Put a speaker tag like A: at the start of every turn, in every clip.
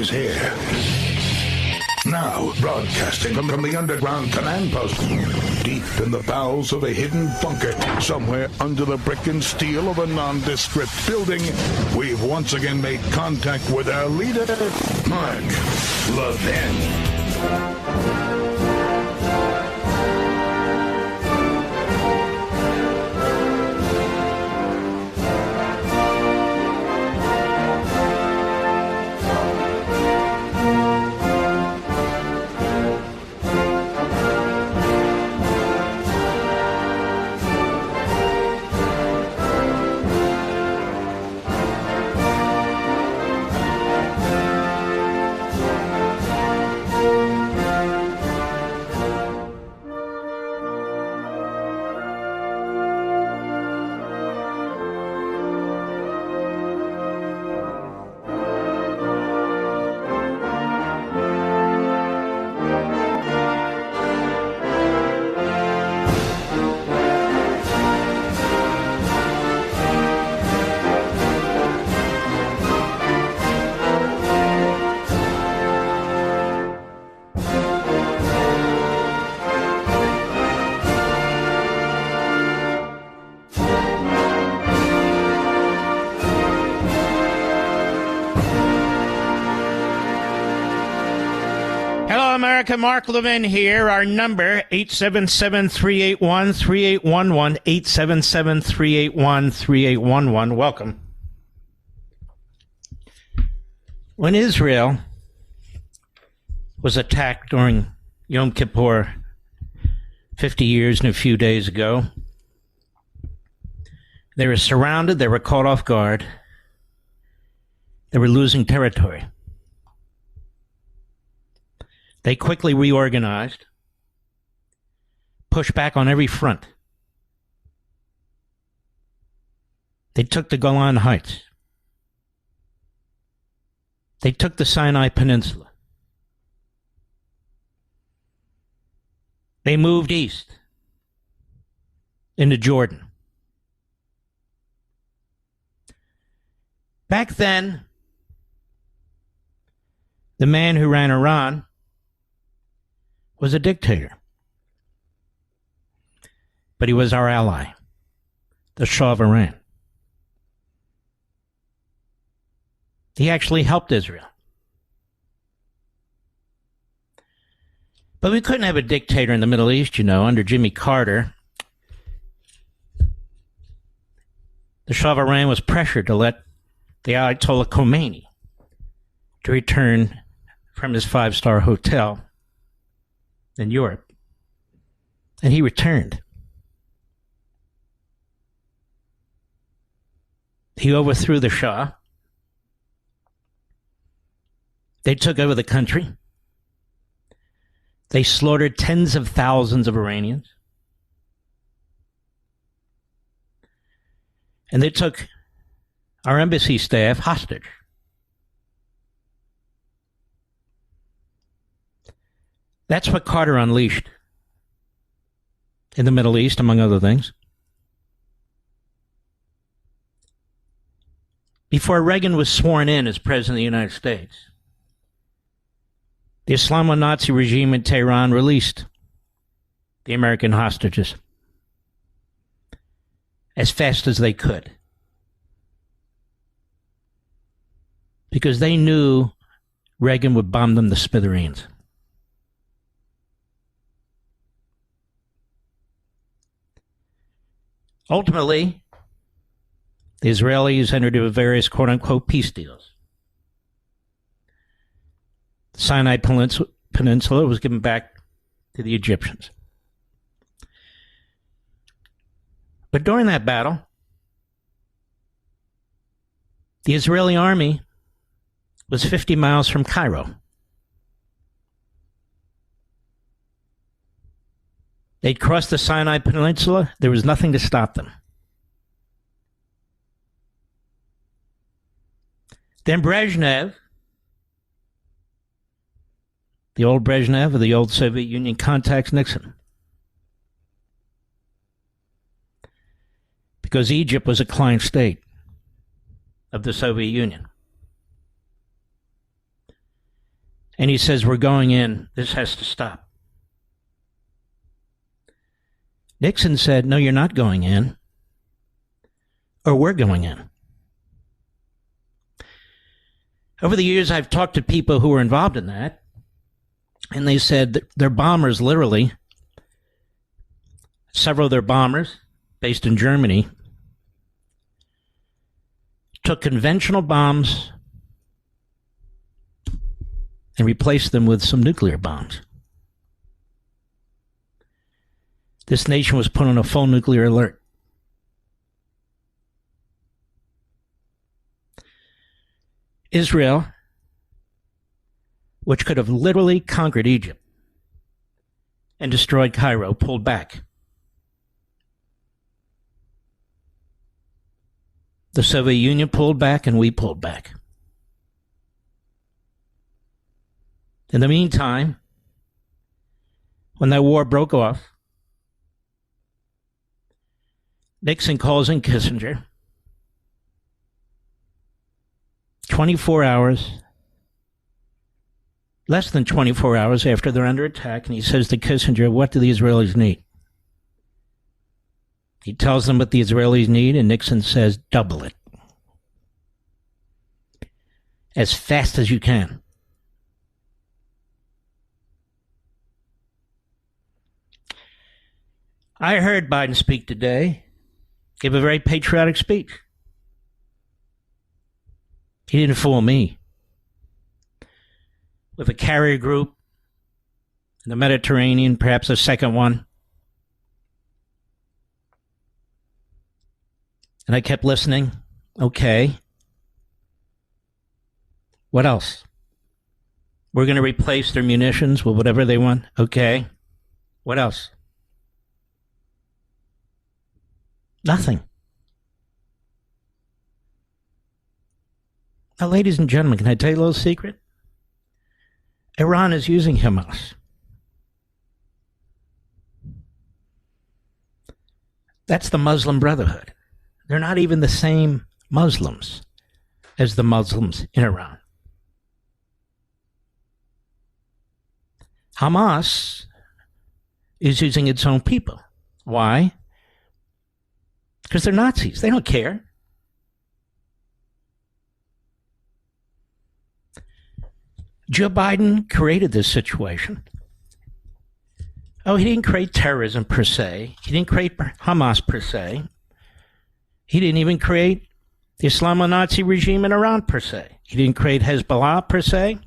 A: is here. Now, broadcasting from the underground command post, deep in the bowels of a hidden bunker, somewhere under the brick and steel of a nondescript building, we've once again made contact with our leader, Mark Levin.
B: America, Mark Levin here. Our number, 877-381-3811, 877-381-3811. Welcome. When Israel was attacked during Yom Kippur 50 years and a few days ago, they were surrounded, they were caught off guard, they were losing territory. They quickly reorganized, pushed back on every front. They took the Golan Heights. They took the Sinai Peninsula. They moved east into Jordan. Back then, the man who ran Iran was a dictator. But he was our ally, the Shah of Iran. He actually helped Israel. But we couldn't have a dictator in the Middle East, under Jimmy Carter. The Shah of Iran was pressured to let the Ayatollah Khomeini to return from his five-star hotel in Europe. And he returned. He overthrew the Shah. They took over the country. They slaughtered tens of thousands of Iranians. And they took our embassy staff hostage. That's what Carter unleashed in the Middle East, among other things. Before Reagan was sworn in as President of the United States, the Islamo-Nazi regime in Tehran released the American hostages as fast as they could, because they knew Reagan would bomb them to smithereens. Ultimately, the Israelis entered into various quote-unquote peace deals. The Sinai Peninsula was given back to the Egyptians. But during that battle, the Israeli army was 50 miles from Cairo. They'd crossed the Sinai Peninsula. There was nothing to stop them. Then Brezhnev, the old Brezhnev of the old Soviet Union, contacts Nixon, because Egypt was a client state of the Soviet Union. And he says, we're going in. This has to stop. Nixon said, no, you're not going in. Or we're going in. Over the years, I've talked to people who were involved in that, and they said that their bombers, literally, several of their bombers, based in Germany, took conventional bombs and replaced them with some nuclear bombs. This nation was put on a full nuclear alert. Israel, which could have literally conquered Egypt and destroyed Cairo, pulled back. The Soviet Union pulled back and we pulled back. In the meantime, when that war broke off, Nixon calls in Kissinger 24 hours, less than 24 hours after they're under attack, and he says to Kissinger, what do the Israelis need? He tells them what the Israelis need, and Nixon says, double it. As fast as you can. I heard Biden speak today, give a very patriotic speech. He didn't fool me. With a carrier group in the Mediterranean, perhaps a second one. And I kept listening. Okay. What else? We're going to replace their munitions with whatever they want. Okay. What else? Nothing. Now, ladies and gentlemen, can I tell you a little secret? Iran is using Hamas. That's the Muslim Brotherhood. They're not even the same Muslims as the Muslims in Iran. Hamas is using its own people. Why? Because they're Nazis. They don't care. Joe Biden created this situation. Oh, he didn't create terrorism per se. He didn't create Hamas per se. He didn't even create the Islamo-Nazi regime in Iran per se. He didn't create Hezbollah per se.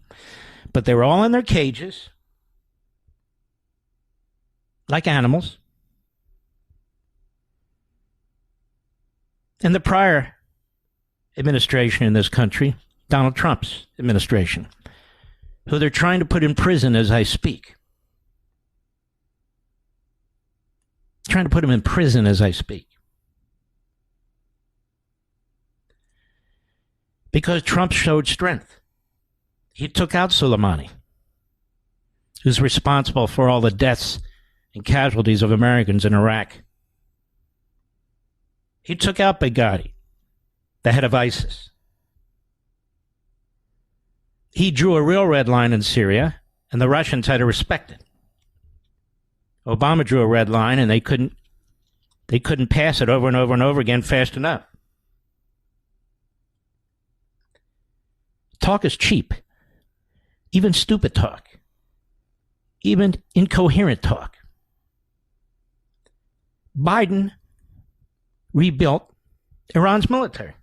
B: But they were all in their cages, like animals. In the prior administration in this country, Donald Trump's administration, who they're trying to put in prison as I speak. Trying to put him in prison as I speak. Because Trump showed strength. He took out Soleimani, who's responsible for all the deaths and casualties of Americans in Iraq. He took out Baghdadi, the head of ISIS. He drew a real red line in Syria, and the Russians had to respect it. Obama drew a red line, and they couldn't pass it over and over and over again fast enough. Talk is cheap. Even stupid talk. Even incoherent talk. Biden rebuilt Iran's military.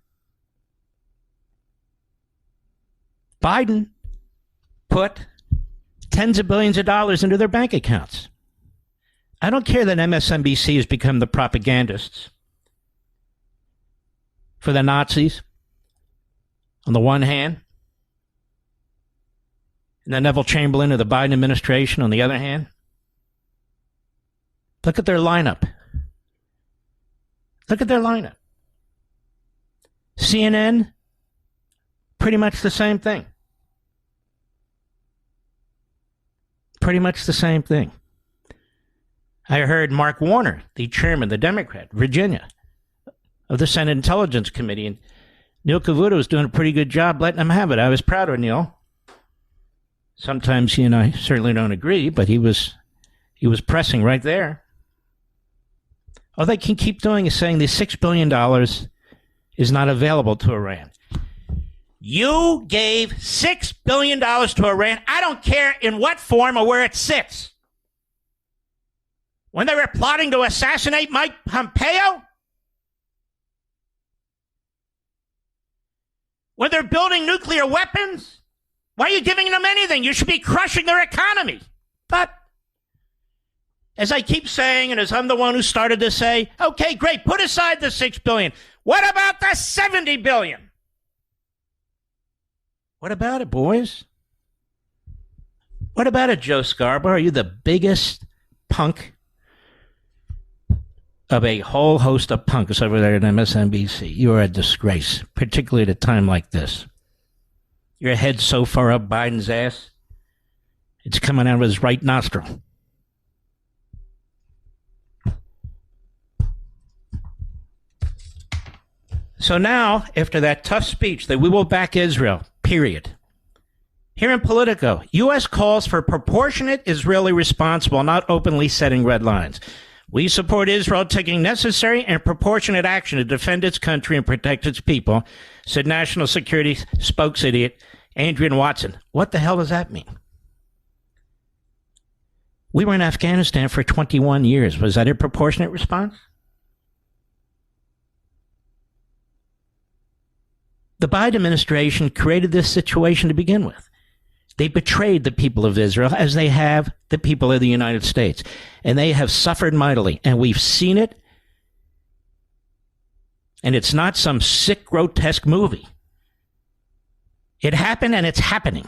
B: Biden put tens of billions of dollars into their bank accounts. I don't care that MSNBC has become the propagandists for the Nazis on the one hand, and the Neville Chamberlain of the Biden administration on the other hand. Look at their lineup. Look at their lineup. CNN, pretty much the same thing. Pretty much the same thing. I heard Mark Warner, the chairman, the Democrat, Virginia, of the Senate Intelligence Committee, and Neil Cavuto was doing a pretty good job letting him have it. I was proud of Neil. Sometimes he and I certainly don't agree, but he was pressing right there. All they can keep doing is saying the $6 billion is not available to Iran. You gave $6 billion to Iran. I don't care in what form or where it sits. When they were plotting to assassinate Mike Pompeo? When they're building nuclear weapons? Why are you giving them anything? You should be crushing their economy. But as I keep saying, and as I'm the one who started to say, okay, great, put aside the $6 billion. What about the $70 billion? What about it, boys? What about it, Joe Scarborough? Are you the biggest punk of a whole host of punks over there at MSNBC? You are a disgrace, particularly at a time like this. Your head's so far up Biden's ass, it's coming out of his right nostril. So now, after that tough speech that we will back Israel, period. Here in Politico, U.S. calls for proportionate Israeli response while not openly setting red lines. We support Israel taking necessary and proportionate action to defend its country and protect its people, said National Security spokesidiot Adrian Watson. What the hell does that mean? We were in Afghanistan for 21 years. Was that a proportionate response? The Biden administration created this situation to begin with. They betrayed the people of Israel as they have the people of the United States. And they have suffered mightily. And we've seen it. And it's not some sick, grotesque movie. It happened and it's happening.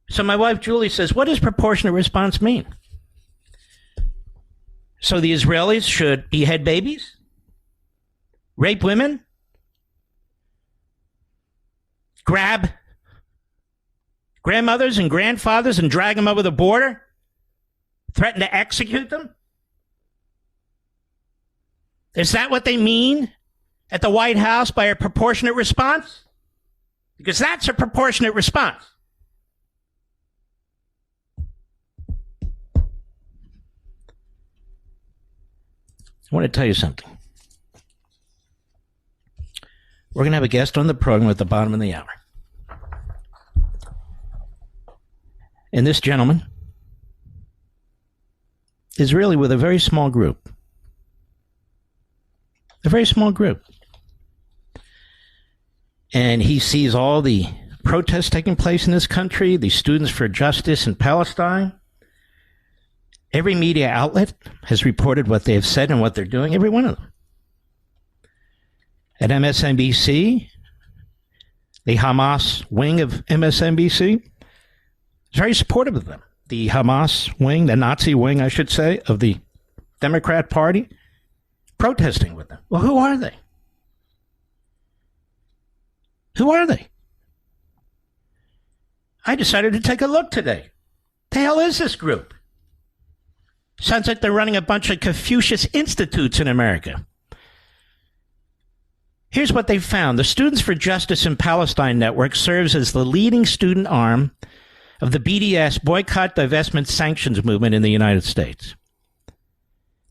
B: So my wife Julie says, what does proportionate response mean? So the Israelis should behead babies? Rape women? Grab grandmothers and grandfathers and drag them over the border? Threaten to execute them? Is that what they mean at the White House by a proportionate response? Because that's a proportionate response. I want to tell you something. We're going to have a guest on the program at the bottom of the hour. And this gentleman is really with a very small group. A very small group. And he sees all the protests taking place in this country, the Students for Justice in Palestine. Every media outlet has reported what they have said and what they're doing, every one of them. At MSNBC, the Hamas wing of MSNBC is very supportive of them. The Hamas wing, the Nazi wing, I should say, of the Democrat Party, protesting with them. Well, who are they? Who are they? I decided to take a look today. The hell is this group? Sounds like they're running a bunch of Confucius Institutes in America. Here's what they found. The Students for Justice in Palestine Network serves as the leading student arm of the BDS, Boycott, Divestment, Sanctions movement in the United States.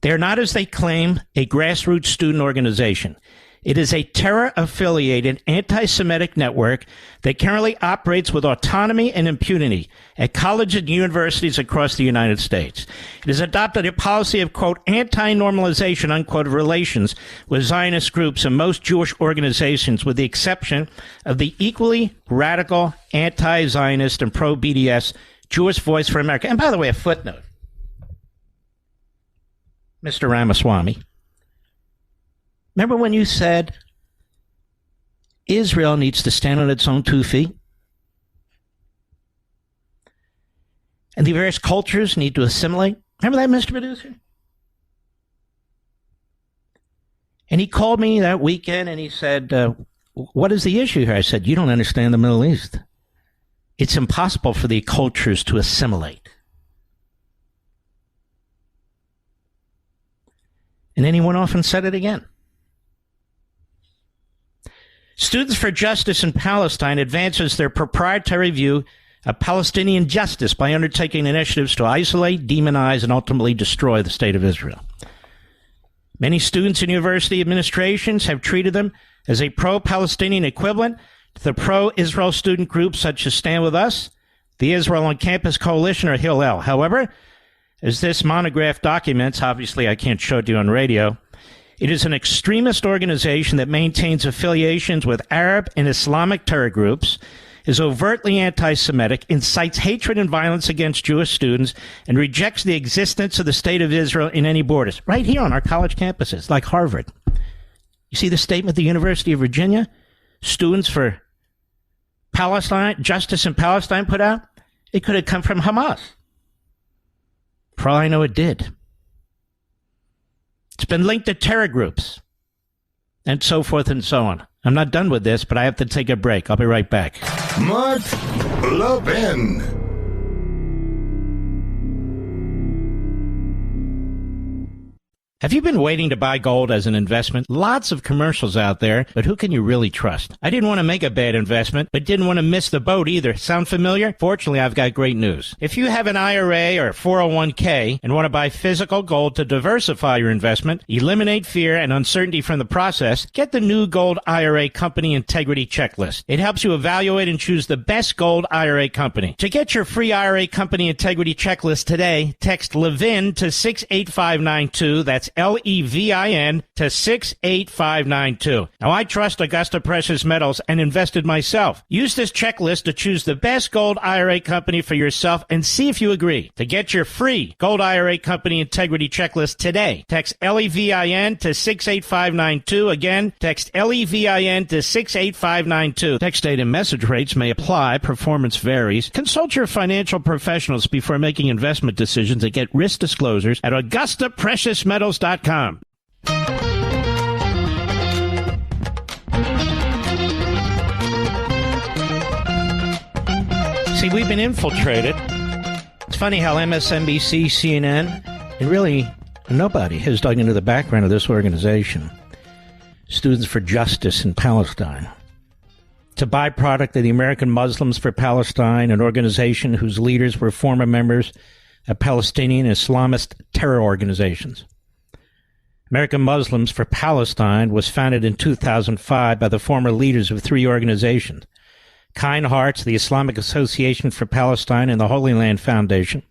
B: They are not, as they claim, a grassroots student organization. It is a terror-affiliated anti-Semitic network that currently operates with autonomy and impunity at colleges and universities across the United States. It has adopted a policy of, quote, anti-normalization, unquote, of relations with Zionist groups and most Jewish organizations, with the exception of the equally radical anti-Zionist and pro-BDS Jewish Voice for America. And by the way, a footnote. Mr. Ramaswamy, remember when you said Israel needs to stand on its own 2 feet? And the various cultures need to assimilate? Remember that, Mr. Producer? And he called me that weekend and he said, what is the issue here? I said, you don't understand the Middle East. It's impossible for the cultures to assimilate. And then he went off and said it again. Students for Justice in Palestine advances their proprietary view of Palestinian justice by undertaking initiatives to isolate, demonize, and ultimately destroy the state of Israel. Many students and university administrations have treated them as a pro-Palestinian equivalent to the pro-Israel student groups such as Stand With Us, the Israel on Campus Coalition, or Hillel. However, as this monograph documents, obviously I can't show it to you on radio, it is an extremist organization that maintains affiliations with Arab and Islamic terror groups, is overtly anti-Semitic, incites hatred and violence against Jewish students, and rejects the existence of the state of Israel in any borders. Right here on our college campuses, like Harvard. You see the statement the University of Virginia, Students for Palestine, Justice in Palestine put out? It could have come from Hamas. For all I know, it did. It's been linked to terror groups, and so forth and so on. I'm not done with this, but I have to take a break. I'll be right back.
A: Mark Levin.
B: Have you been waiting to buy gold as an investment? Lots of commercials out there, but who can you really trust? I didn't want to make a bad investment, but didn't want to miss the boat either. Sound familiar? Fortunately, I've got great news. If you have an IRA or 401k and want to buy physical gold to diversify your investment, eliminate fear and uncertainty from the process, get the new Gold IRA Company Integrity Checklist. It helps you evaluate and choose the best gold IRA company. To get your free IRA Company Integrity Checklist today, text Levin to 68592. That's Levin to 68592. Now, I trust Augusta Precious Metals and invested myself. Use this checklist to choose the best gold IRA company for yourself and see if you agree. To get your free Gold IRA Company Integrity Checklist today, text Levin to 68592. Again, text Levin to 68592. Text data and message rates may apply. Performance varies. Consult your financial professionals before making investment decisions and get risk disclosures at AugustaPreciousMetals.com. See, we've been infiltrated. It's funny how MSNBC, CNN, and really nobody has dug into the background of this organization. Students for Justice in Palestine. It's a byproduct of the American Muslims for Palestine, an organization whose leaders were former members of Palestinian Islamist terror organizations. American Muslims for Palestine was founded in 2005 by the former leaders of three organizations: Kind Hearts, the Islamic Association for Palestine, and the Holy Land Foundation.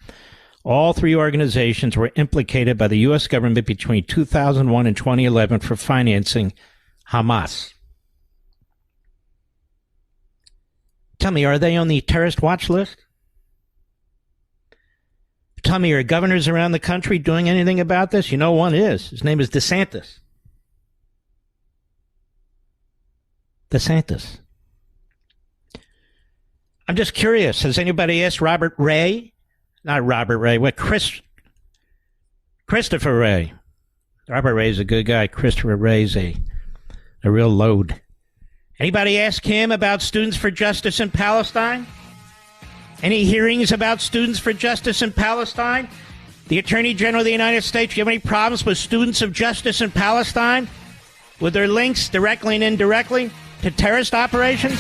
B: All three organizations were implicated by the U.S. government between 2001 and 2011 for financing Hamas. Tell me, are they on the terrorist watch list? Tell me, are governors around the country doing anything about this? You know one is. His name is DeSantis. DeSantis. I'm just curious. Has anybody asked Robert Ray? Not Robert Ray. What? Christopher Ray. Robert Ray's a good guy. Christopher Ray's a real load. Anybody ask him about Students for Justice in Palestine? Any hearings about Students for Justice in Palestine? The Attorney General of the United States, do you have any problems with Students of Justice in Palestine? With their links, directly and indirectly, to terrorist operations?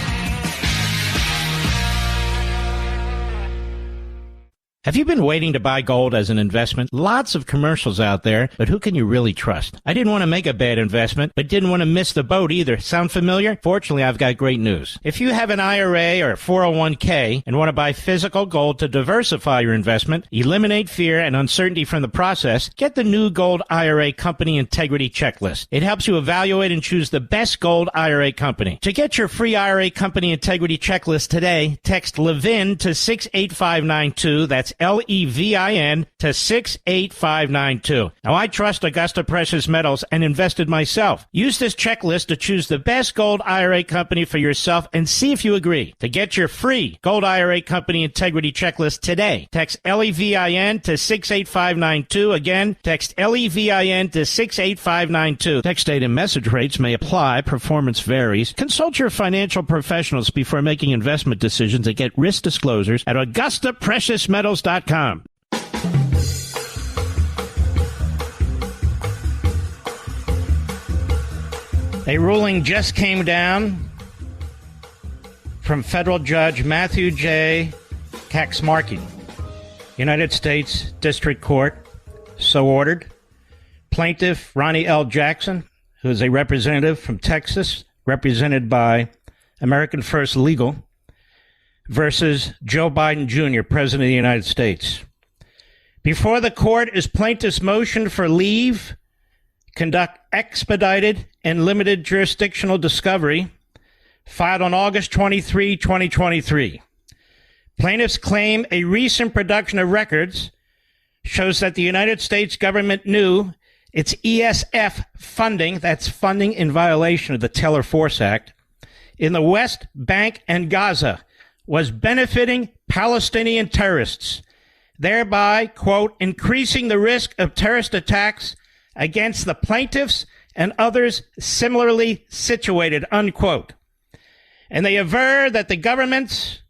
B: Have you been waiting to buy gold as an investment? Lots of commercials out there, but who can you really trust? I didn't want to make a bad investment, but didn't want to miss the boat either. Sound familiar? Fortunately, I've got great news. If you have an IRA or 401k and want to buy physical gold to diversify your investment, eliminate fear and uncertainty from the process, get the new Gold IRA Company Integrity Checklist. It helps you evaluate and choose the best gold IRA company. To get your free IRA Company Integrity Checklist today, text Levin to 68592. That's Levin to 68592. Now, I trust Augusta Precious Metals and invested myself. Use this checklist to choose the best gold IRA company for yourself and see if you agree. To get your free Gold IRA Company Integrity Checklist today, text Levin to 68592. Again, text Levin to 68592. Text data and message rates may apply. Performance varies. Consult your financial professionals before making investment decisions and get risk disclosures at AugustaPreciousMetals.com. A ruling just came down from federal judge Matthew J. Kaczmarski, United States District Court, so ordered. Plaintiff Ronnie L. Jackson, who is a representative from Texas, represented by American First Legal, versus Joe Biden Jr., President of the United States. Before the court is plaintiff's motion for leave, conduct expedited and limited jurisdictional discovery, filed on August 23, 2023. Plaintiffs claim a recent production of records shows that the United States government knew its ESF funding, that's funding in violation of the Taylor Force Act, in the West Bank and Gaza was benefiting Palestinian terrorists, thereby, quote, increasing the risk of terrorist attacks against the plaintiffs and others similarly situated, unquote. And they aver that the government's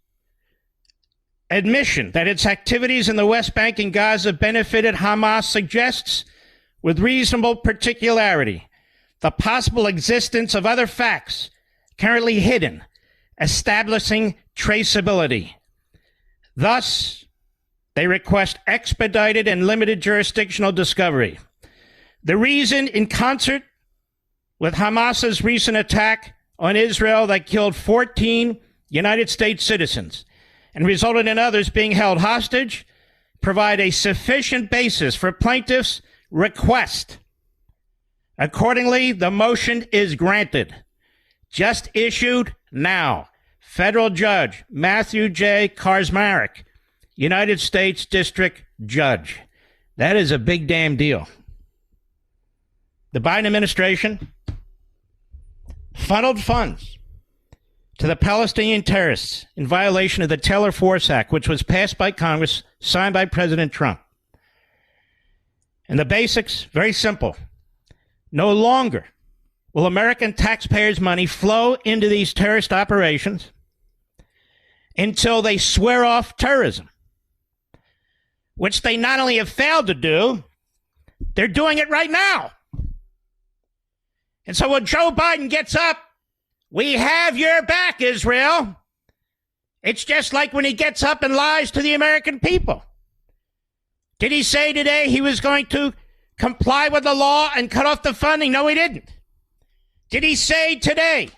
B: admission that its activities in the West Bank and Gaza benefited Hamas suggests, with reasonable particularity, the possible existence of other facts currently hidden, establishing traceability. Thus, they request expedited and limited jurisdictional discovery. The reason, in concert with Hamas's recent attack on Israel that killed 14 United States citizens and resulted in others being held hostage, provide a sufficient basis for plaintiffs' request. Accordingly, the motion is granted. Just issued now. Federal Judge Matthew J. Kaczmarski, United States District Judge. That is a big damn deal. The Biden administration funneled funds to the Palestinian terrorists in violation of the Taylor Force Act, which was passed by Congress, signed by President Trump. And the basics, very simple. No longer will American taxpayers' money flow into these terrorist operations until they swear off terrorism, which they not only have failed to do, they're doing it right now. And so when Joe Biden gets up, we have your back, Israel. It's just like when he gets up and lies to the American people. Did he say today he was going to comply with the law and cut off the funding? No, he didn't. Did he say today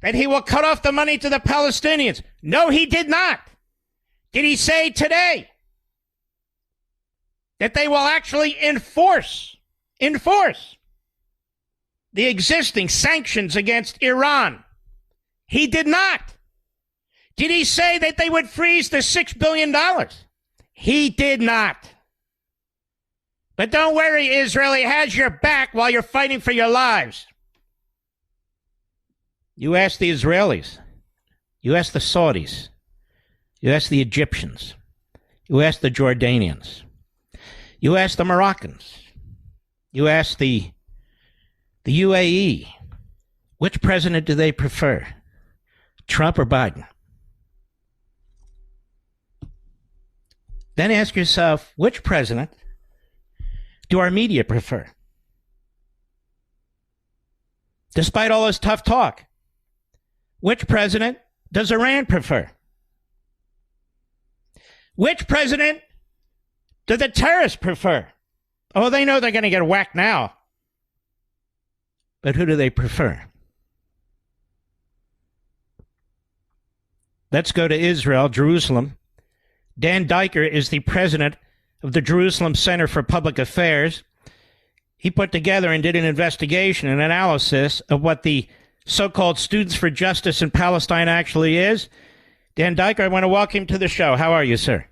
B: that he will cut off the money to the Palestinians? No, he did not. Did he say today that they will actually enforce the existing sanctions against Iran? He did not. Did he say that they would freeze the $6 billion? He did not. But don't worry, Israel, he has your back while you're fighting for your lives. You ask the Israelis. You ask the Saudis. You ask the Egyptians. You ask the Jordanians. You ask the Moroccans. You ask the UAE. Which president do they prefer? Trump or Biden? Then ask yourself, which president do our media prefer? Despite all this tough talk, which president does Iran prefer? Which president do the terrorists prefer? Oh, they know they're going to get whacked now. But who do they prefer? Let's go to Israel, Jerusalem. Dan Diker is the president of the Jerusalem Center for Public Affairs. He put together and did an investigation and analysis of what the so-called Students for Justice in Palestine actually is. Dan Diker, I want to welcome you to the show. How are you, sir?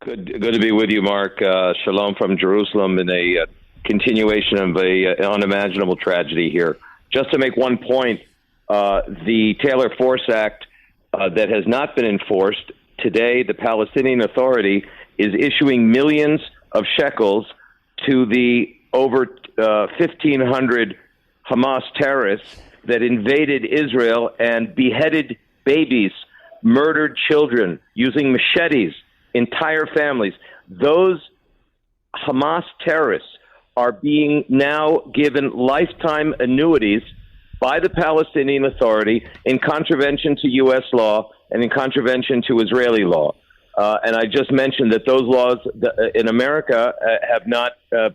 C: Good to be with you, Mark. Shalom from Jerusalem in a continuation of an unimaginable tragedy here. Just to make one point, the Taylor Force Act that has not been enforced, today the Palestinian Authority is issuing millions of shekels to the over 1,500 Hamas terrorists that invaded Israel and beheaded babies, murdered children using machetes, entire families. Those Hamas terrorists are being now given lifetime annuities by the Palestinian Authority in contravention to U.S. law and in contravention to Israeli law. And I just mentioned that those laws in America have not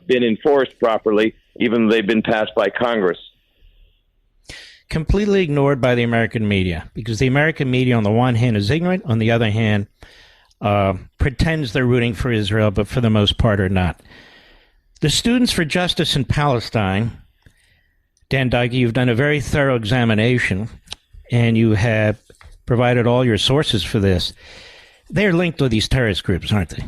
C: been enforced properly, even though they've been passed by Congress.
B: Completely ignored by the American media, because the American media, on the one hand, is ignorant, on the other hand, pretends they're rooting for Israel, but for the most part are not. The Students for Justice in Palestine, Dan Dyke, you've done a very thorough examination, and you have provided all your sources for this. They're linked with these terrorist groups, aren't they?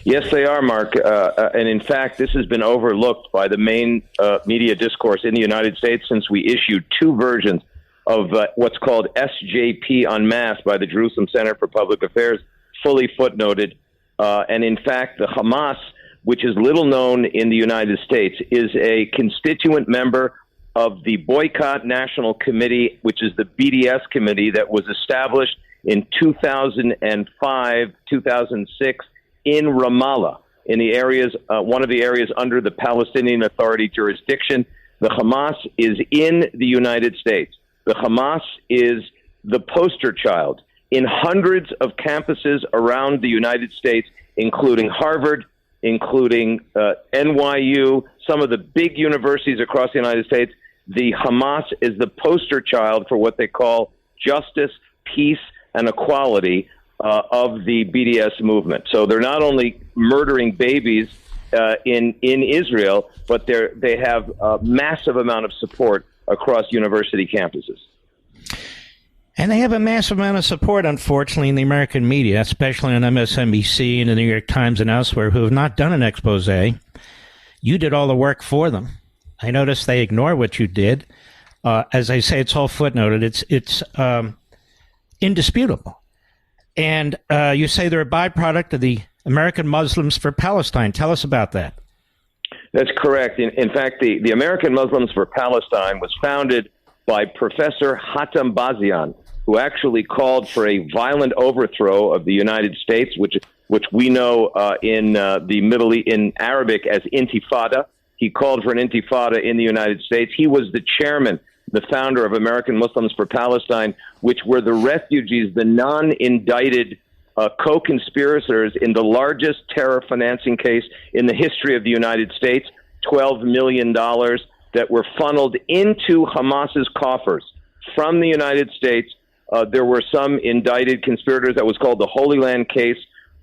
C: Yes, they are, Mark. And in fact, this has been overlooked by the main media discourse in the United States since we issued two versions of what's called SJP en masse by the Jerusalem Center for Public Affairs, fully footnoted. And in fact, the Hamas, which is little known in the United States, is a constituent member of the Boycott National Committee, which is the BDS committee that was established in 2005, 2006 in Ramallah, in the areas, one of the areas under the Palestinian Authority jurisdiction. The Hamas is in the United States. The Hamas is the poster child in hundreds of campuses around the United States, including Harvard, including NYU, some of the big universities across the United States. The Hamas is the poster child for what they call justice, peace, and equality of the BDS movement. So they're not only murdering babies in Israel, but they have a massive amount of support across university campuses.
B: And they have a massive amount of support, unfortunately, in the American media, especially on MSNBC and the New York Times and elsewhere, who have not done an expose. You did all the work for them. I noticed they ignore what you did. As I say, it's all footnoted. It's indisputable. And you say they're a byproduct of the American Muslims for Palestine. Tell us about that.
C: That's correct. In fact, the American Muslims for Palestine was founded by Professor Hatem Bazian, who actually called for a violent overthrow of the United States, which we know in the Middle East, in Arabic as intifada. He called for an intifada in the United States. He was the chairman, the founder of American Muslims for Palestine, which were the refugees, the non-indicted co-conspirators in the largest terror financing case in the history of the United States, $12 million that were funneled into Hamas's coffers from the United States. There were some indicted conspirators that was called the Holy Land case,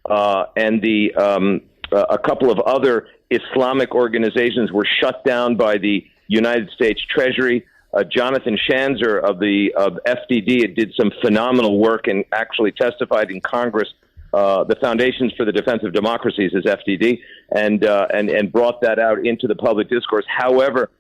C: and a couple of other Islamic organizations were shut down by the United States Treasury. Jonathan Schanzer of FDD did some phenomenal work and actually testified in Congress. The Foundations for the Defense of Democracies is FDD, and brought that out into the public discourse. However,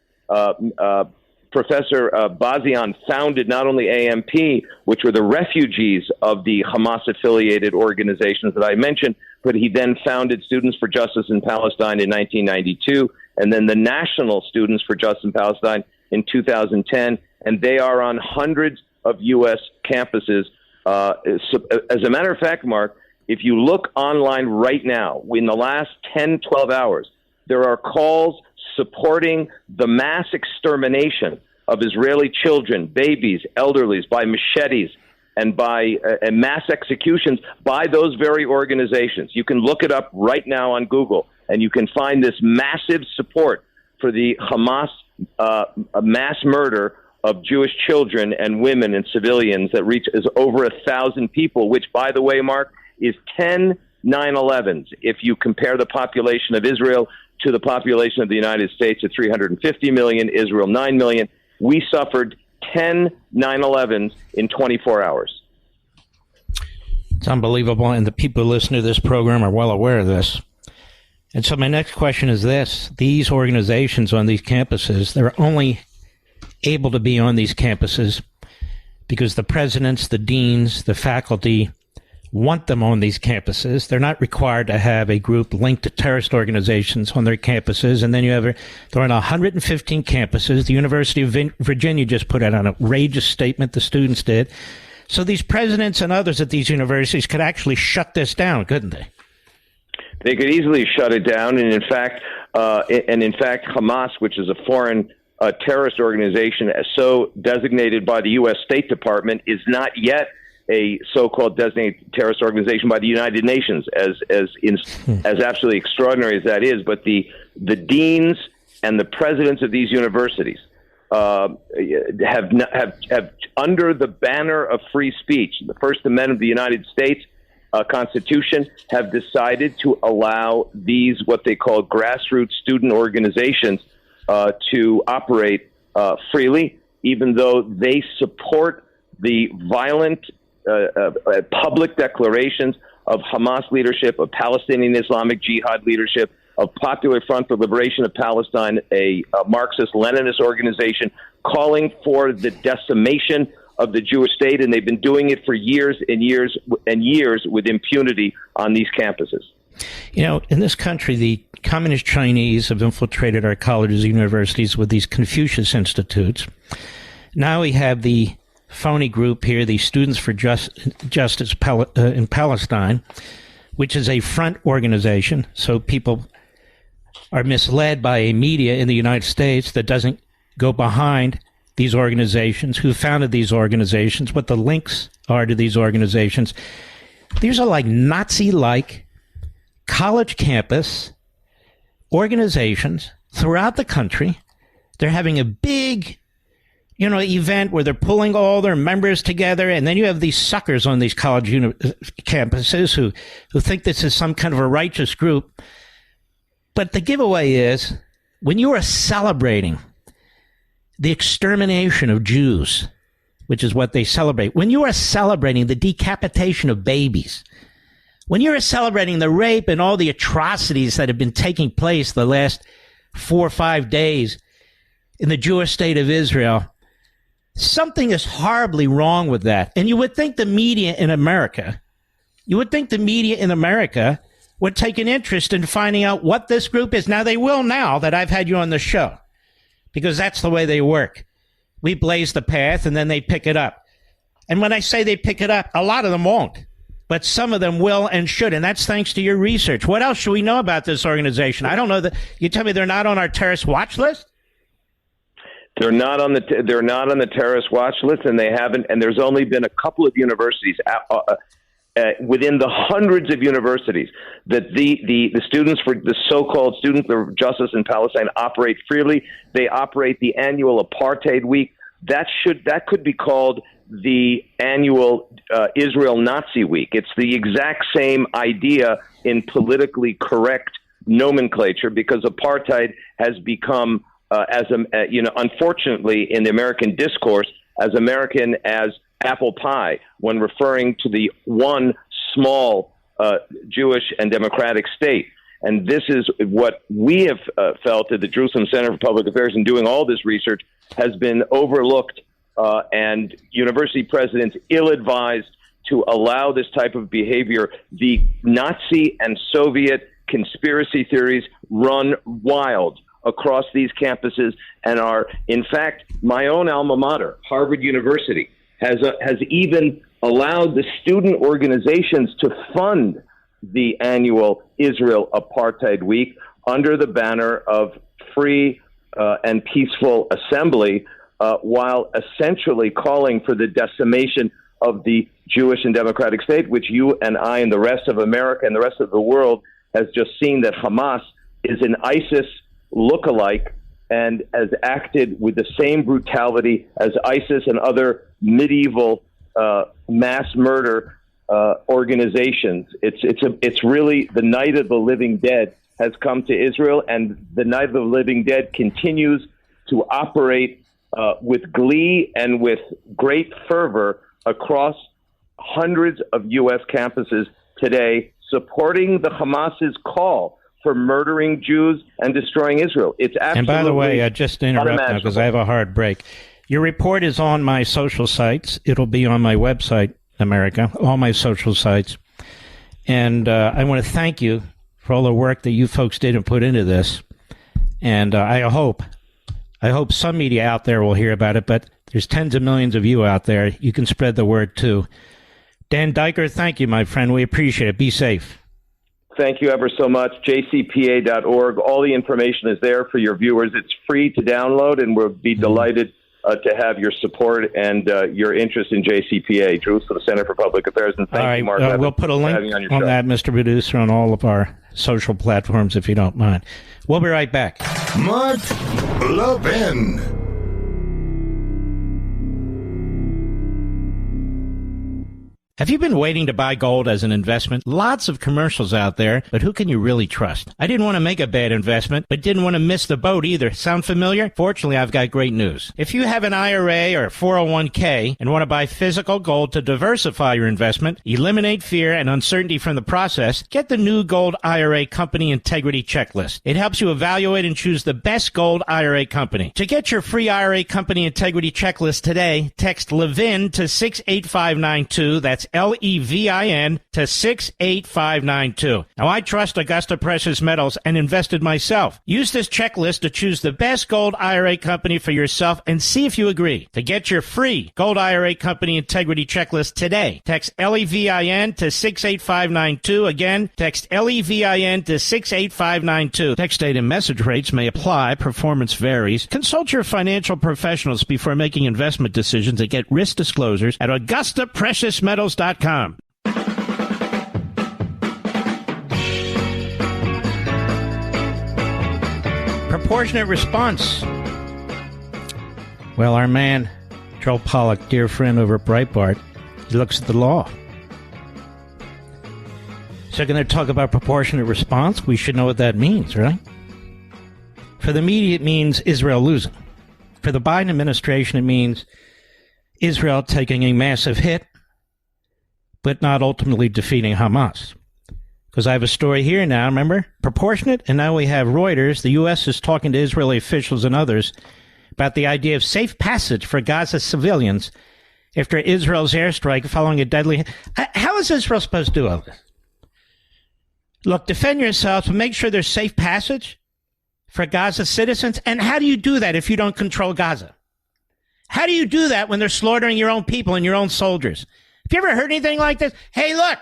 C: Professor Bazian founded not only AMP, which were the refugees of the Hamas-affiliated organizations that I mentioned, but he then founded Students for Justice in Palestine in 1992, and then the National Students for Justice in Palestine in 2010, and they are on hundreds of U.S. campuses. As a matter of fact, Mark, if you look online right now, in the last 10, 12 hours, there are calls supporting the mass extermination of Israeli children, babies, elderlies, by machetes and by mass executions by those very organizations. You can look it up right now on Google, and you can find this massive support for the Hamas mass murder of Jewish children and women and civilians that reaches over 1,000 people, which, by the way, Mark, is 10 9/11s. If you compare the population of Israel to the population of the United States at 350 million, Israel 9 million, we suffered 10 9/11s in 24 hours.
B: It's unbelievable, and the people who listen to this program are well aware of this. And so my next question is this. These organizations on these campuses, they're only able to be on these campuses because the presidents, the deans, the faculty want them on these campuses. They're not required to have a group linked to terrorist organizations on their campuses. And then they're on 115 campuses. The University of Virginia just put out an outrageous statement, the students did. So these presidents and others at these universities could actually shut this down, couldn't they? They
C: could easily shut it down. And in fact, Hamas, which is a foreign terrorist organization as so designated by the U.S. State Department is not yet a so-called designated terrorist organization by the United Nations, as absolutely extraordinary as that is. But the deans and the presidents of these universities have under the banner of free speech, the First Amendment of the United States Constitution, have decided to allow these what they call grassroots student organizations to operate freely, even though they support the violent public declarations of Hamas leadership, of Palestinian Islamic Jihad leadership, of Popular Front for Liberation of Palestine, a Marxist-Leninist organization calling for the decimation of the Jewish state, and they've been doing it for years and years and years with impunity on these campuses.
B: You know, in this country, the communist Chinese have infiltrated our colleges and universities with these Confucius Institutes. Now we have the phony group here, the Students for Justice in Palestine, which is a front organization. So people are misled by a media in the United States that doesn't go behind these organizations, who founded these organizations, what the links are to these organizations. These are like Nazi-like college campus organizations throughout the country. They're having a big, event where they're pulling all their members together, and then you have these suckers on these college campuses who think this is some kind of a righteous group. But the giveaway is, when you are celebrating the extermination of Jews, which is what they celebrate, when you are celebrating the decapitation of babies, when you're celebrating the rape and all the atrocities that have been taking place the last 4 or 5 days in the Jewish state of Israel, something is horribly wrong with that. And you would think the media in America would take an interest in finding out what this group is. Now, they will now that I've had you on the show, because that's the way they work. We blaze the path, and then they pick it up. And when I say they pick it up, a lot of them won't. But some of them will and should, and that's thanks to your research. What else should we know about this organization? I don't know. You tell me they're not on our terrorist watch list?
C: They're not on the terrorist watch list, and they haven't. And there's only been a couple of universities within the hundreds of universities that the students for the so-called Students for Justice in Palestine operate freely. They operate the annual Apartheid Week. That could be called the annual Israel Nazi Week. It's the exact same idea in politically correct nomenclature, because apartheid has become, unfortunately, in the American discourse, as American as apple pie when referring to the one small Jewish and democratic state. And this is what we have felt at the Jerusalem Center for Public Affairs in doing all this research has been overlooked, and university presidents ill-advised to allow this type of behavior. The Nazi and Soviet conspiracy theories run wild across these campuses and are, in fact, my own alma mater, Harvard University, has even allowed the student organizations to fund the annual Israel Apartheid Week under the banner of free and peaceful assembly, while essentially calling for the decimation of the Jewish and democratic state, which you and I and the rest of America and the rest of the world has just seen that Hamas is an ISIS lookalike and has acted with the same brutality as ISIS and other medieval mass murder organizations. It's really the night of the living dead has come to Israel, and the night of the living dead continues to operate with glee and with great fervor across hundreds of U.S. campuses today, supporting the Hamas's call for murdering Jews and destroying Israel. It's absolutely. And by the way,
B: just to interrupt now because I have a hard break. Your report is on my social sites. It'll be on my website, America, all my social sites. And I want to thank you for all the work that you folks did and put into this. And I hope some media out there will hear about it, but there's tens of millions of you out there. You can spread the word too. Dan Diker, thank you, my friend. We appreciate it. Be safe.
C: Thank you ever so much. jcpa.org. All the information is there for your viewers. It's free to download, and we'll be delighted to have your support and your interest in JCPA, Jerusalem Center for Public Affairs. And thank you, Mark Levin,
B: we'll put a link on that, Mr. Producer, on all of our social platforms, if you don't mind. We'll be right back.
A: Mark Levin.
B: Have you been waiting to buy gold as an investment? Lots of commercials out there, but who can you really trust? I didn't want to make a bad investment, but didn't want to miss the boat either. Sound familiar? Fortunately, I've got great news. If you have an IRA or 401k and want to buy physical gold to diversify your investment, eliminate fear and uncertainty from the process, get the new Gold IRA Company Integrity Checklist. It helps you evaluate and choose the best gold IRA company. To get your free IRA Company Integrity Checklist today, text Levin to 68592. That's Levin to 68592. Now, I trust Augusta Precious Metals and invested myself. Use this checklist to choose the best gold IRA company for yourself and see if you agree. To get your free Gold IRA Company Integrity Checklist today, text Levin to 68592. Again, text Levin to 68592. Text date and message rates may apply. Performance varies. Consult your financial professionals before making investment decisions and get risk disclosures at AugustaPreciousMetals.com. Proportionate response. Well, our man, Joel Pollack, dear friend over at Breitbart, he looks at the law. So going to talk about proportionate response? We should know what that means, right? For the media, it means Israel losing. For the Biden administration, it means Israel taking a massive hit, but not ultimately defeating Hamas. Because I have a story here now, remember? Proportionate, and now we have Reuters. The U.S. is talking to Israeli officials and others about the idea of safe passage for Gaza civilians after Israel's airstrike following a deadly... How is Israel supposed to do all this? Look, defend yourselves, but make sure there's safe passage for Gaza citizens. And how do you do that if you don't control Gaza? How do you do that when they're slaughtering your own people and your own soldiers? Have you ever heard anything like this? Hey, look.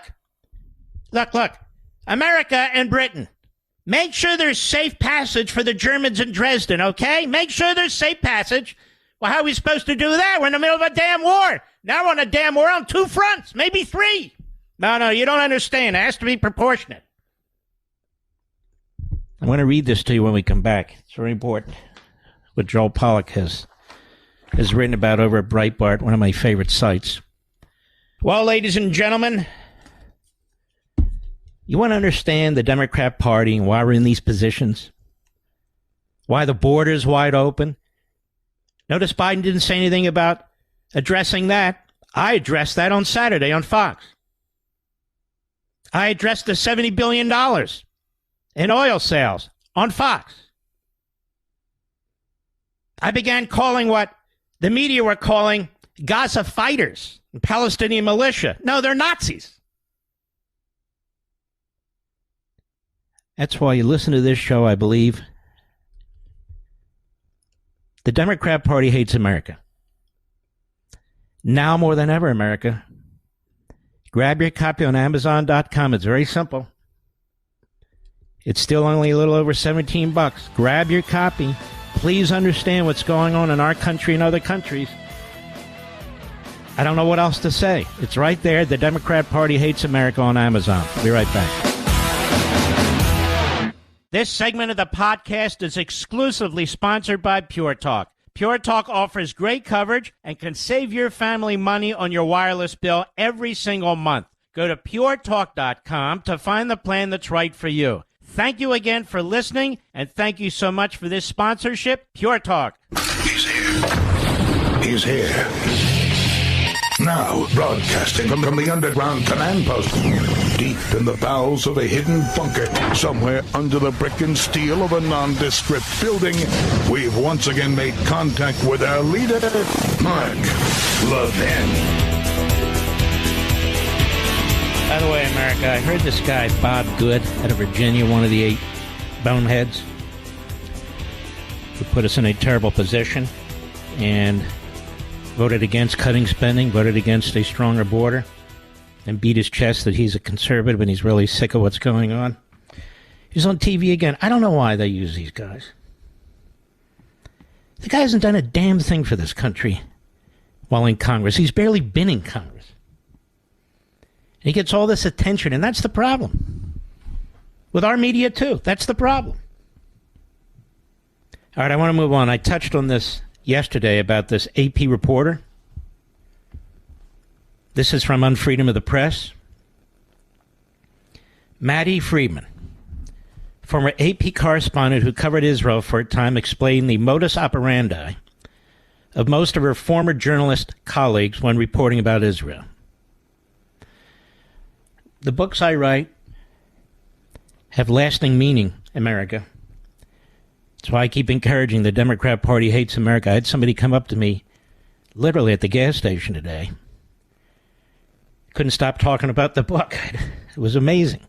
B: America and Britain. Make sure there's safe passage for the Germans in Dresden, okay? Make sure there's safe passage. Well, how are we supposed to do that? We're in the middle of a damn war. Now we're on a damn war on two fronts, maybe three. No, you don't understand. It has to be proportionate. I'm going to read this to you when we come back. It's very important. What Joel Pollack has written about over at Breitbart, one of my favorite sites. Well, ladies and gentlemen, you want to understand the Democrat Party and why we're in these positions? Why the border's wide open? Notice Biden didn't say anything about addressing that. I addressed that on Saturday on Fox. I addressed the $70 billion in oil sales on Fox. I began calling what the media were calling Gaza fighters and Palestinian militia. No, they're Nazis. That's why you listen to this show, I believe. The Democrat Party hates America. Now more than ever, America. Grab your copy on Amazon.com. It's very simple. It's still only a little over $17. Grab your copy. Please understand what's going on in our country and other countries. I don't know what else to say. It's right there. The Democrat Party hates America on Amazon. Be right back. This segment of the podcast is exclusively sponsored by Pure Talk. Pure Talk offers great coverage and can save your family money on your wireless bill every single month. Go to puretalk.com to find the plan that's right for you. Thank you again for listening, and thank you so much for this sponsorship, Pure Talk.
A: He's here. He's here. Now, broadcasting from the underground command post, deep in the bowels of a hidden bunker, somewhere under the brick and steel of a nondescript building, we've once again made contact with our leader, Mark Levin.
B: By the way, America, I heard this guy, Bob Good, out of Virginia, one of the 8 boneheads, who put us in a terrible position and voted against cutting spending, voted against a stronger border, and beat his chest that he's a conservative and he's really sick of what's going on. He's on TV again. I don't know why they use these guys. The guy hasn't done a damn thing for this country while in Congress. He's barely been in Congress. And he gets all this attention, and that's the problem. With our media, too. That's the problem. All right, I want to move on. I touched on this yesterday about this AP reporter. This is from Unfreedom of the Press. Maddie Friedman, former AP correspondent who covered Israel for a time, explained the modus operandi of most of her former journalist colleagues when reporting about Israel. The books I write have lasting meaning, America. That's why I keep encouraging the Democrat Party hates America. I had somebody come up to me literally at the gas station today. Couldn't stop talking about the book. It was amazing.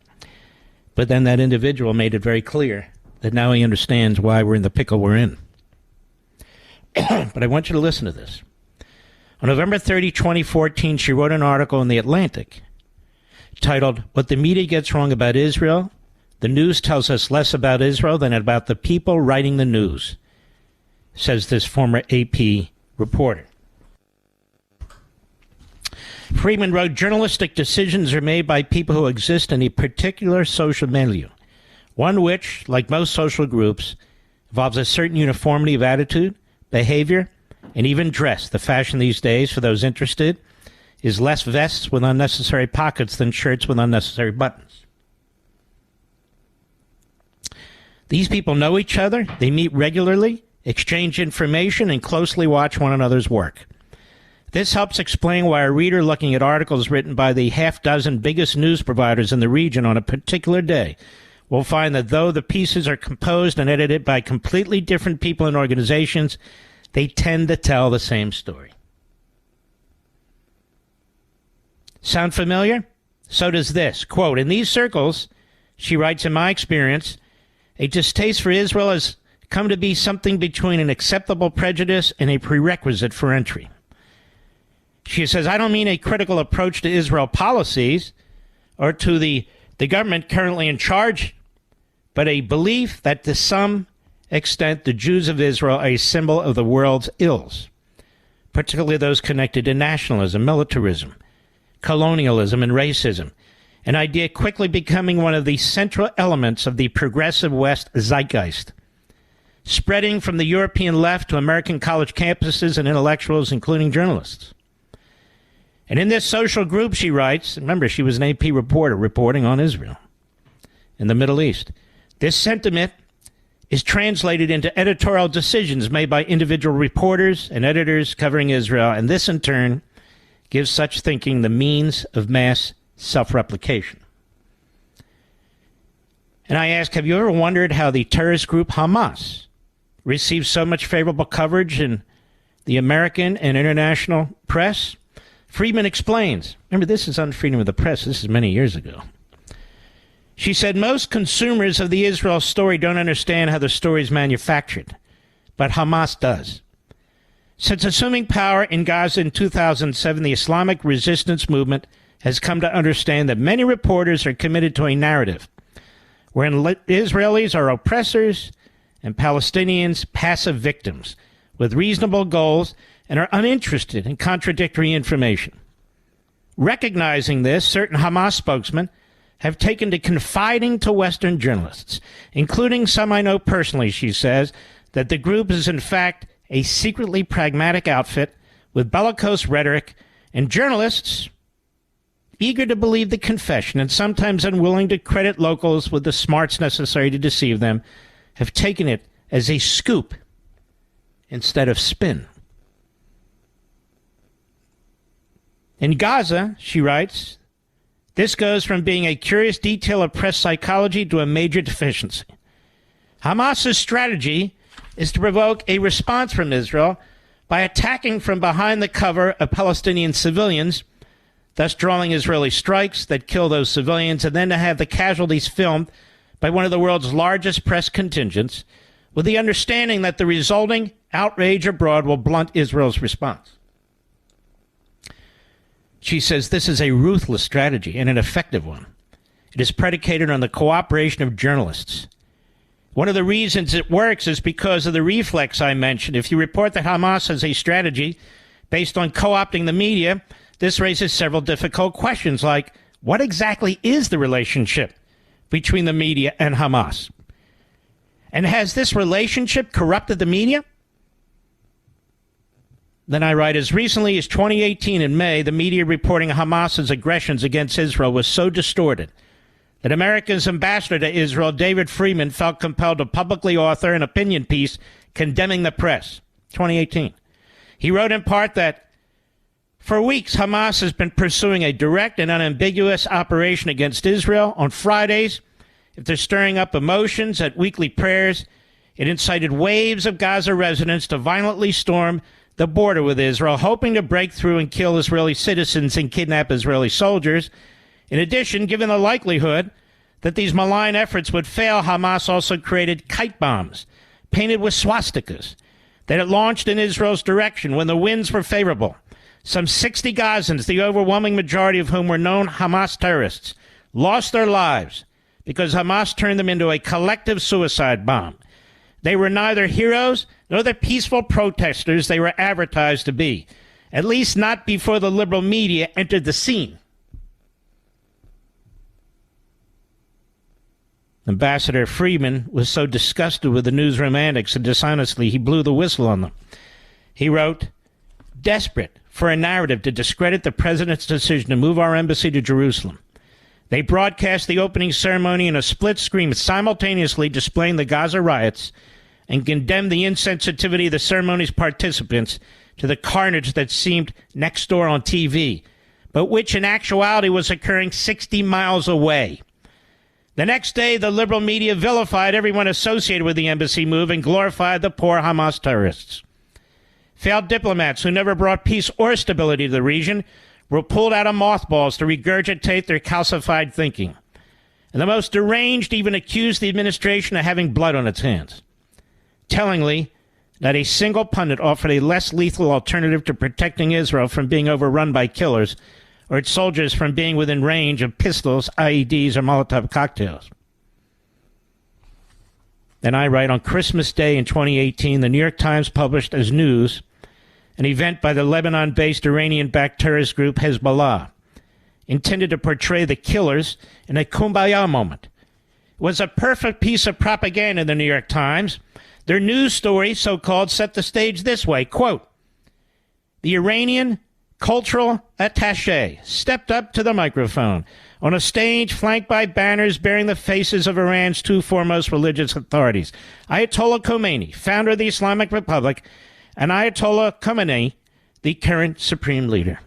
B: But then that individual made it very clear that now he understands why we're in the pickle we're in. But I want you to listen to this. On November 30, 2014, she wrote an article in The Atlantic titled, "What the Media Gets Wrong About Israel. The news tells us less about Israel than about the people writing the news," says this former AP reporter. Friedman wrote, "Journalistic decisions are made by people who exist in a particular social milieu, one which, like most social groups, involves a certain uniformity of attitude, behavior, and even dress. The fashion these days, for those interested, is less vests with unnecessary pockets than shirts with unnecessary buttons. These people know each other, they meet regularly, exchange information, and closely watch one another's work. This helps explain why a reader looking at articles written by the half-dozen biggest news providers in the region on a particular day will find that though the pieces are composed and edited by completely different people and organizations, they tend to tell the same story." Sound familiar? So does this. Quote, "In these circles," she writes, "in my experience, a distaste for Israel has come to be something between an acceptable prejudice and a prerequisite for entry." She says, "I don't mean a critical approach to Israel policies or to the government currently in charge, but a belief that to some extent the Jews of Israel are a symbol of the world's ills, particularly those connected to nationalism, militarism, colonialism, and racism, an idea quickly becoming one of the central elements of the progressive West zeitgeist, spreading from the European left to American college campuses and intellectuals, including journalists. And in this social group," she writes, remember, she was an AP reporter reporting on Israel in the Middle East, "this sentiment is translated into editorial decisions made by individual reporters and editors covering Israel, and this in turn gives such thinking the means of mass self-replication." And I ask, have you ever wondered how the terrorist group Hamas receives so much favorable coverage in the American and international press? Friedman explains. Remember, this is Unfreedom of the Press. This is many years ago. She said, "Most consumers of the Israel story don't understand how the story is manufactured, but Hamas does. Since assuming power in Gaza in 2007, the Islamic resistance movement has come to understand that many reporters are committed to a narrative wherein Israelis are oppressors and Palestinians passive victims with reasonable goals and are uninterested in contradictory information. Recognizing this, certain Hamas spokesmen have taken to confiding to Western journalists, including some I know personally," she says, "that the group is in fact a secretly pragmatic outfit with bellicose rhetoric, and journalists, eager to believe the confession and sometimes unwilling to credit locals with the smarts necessary to deceive them, have taken it as a scoop instead of spin." In Gaza, she writes, "This goes from being a curious detail of press psychology to a major deficiency. Hamas's strategy is to provoke a response from Israel by attacking from behind the cover of Palestinian civilians, thus drawing Israeli strikes that kill those civilians, and then to have the casualties filmed by one of the world's largest press contingents, with the understanding that the resulting outrage abroad will blunt Israel's response." She says this is a ruthless strategy and an effective one. It is predicated on the cooperation of journalists. One of the reasons it works is because of the reflex I mentioned. If you report that Hamas has a strategy based on co-opting the media, this raises several difficult questions like, what exactly is the relationship between the media and Hamas? And has this relationship corrupted the media? Then I write, as recently as 2018 in May, the media reporting Hamas's aggressions against Israel was so distorted that America's ambassador to Israel, David Friedman, felt compelled to publicly author an opinion piece condemning the press. 2018. He wrote in part that for weeks, Hamas has been pursuing a direct and unambiguous operation against Israel. On Fridays, if they're stirring up emotions at weekly prayers, it incited waves of Gaza residents to violently storm the border with Israel, hoping to break through and kill Israeli citizens and kidnap Israeli soldiers. In addition, given the likelihood that these malign efforts would fail, Hamas also created kite bombs painted with swastikas that it launched in Israel's direction when the winds were favorable. Some 60 Gazans, the overwhelming majority of whom were known Hamas terrorists, lost their lives because Hamas turned them into a collective suicide bomb. They were neither heroes nor the peaceful protesters they were advertised to be, at least not before the liberal media entered the scene. Ambassador Friedman was so disgusted with the newsroom antics and dishonestly he blew the whistle on them. He wrote, desperate for a narrative to discredit the president's decision to move our embassy to Jerusalem, they broadcast the opening ceremony in a split screen, simultaneously displaying the Gaza riots, and condemned the insensitivity of the ceremony's participants to the carnage that seemed next door on TV, but which in actuality was occurring 60 miles away. The next day, the liberal media vilified everyone associated with the embassy move and glorified the poor Hamas terrorists. Failed diplomats who never brought peace or stability to the region were pulled out of mothballs to regurgitate their calcified thinking. And the most deranged even accused the administration of having blood on its hands. Tellingly, not a single pundit offered a less lethal alternative to protecting Israel from being overrun by killers or its soldiers from being within range of pistols, IEDs, or Molotov cocktails. Then I write, on Christmas Day in 2018, the New York Times published as news an event by the Lebanon-based Iranian-backed terrorist group Hezbollah, intended to portray the killers in a kumbaya moment. It was a perfect piece of propaganda in the New York Times. Their news story, so-called, set the stage this way, quote, the Iranian cultural attaché stepped up to the microphone on a stage flanked by banners bearing the faces of Iran's two foremost religious authorities, Ayatollah Khomeini, founder of the Islamic Republic, and Ayatollah Khamenei, the current supreme leader.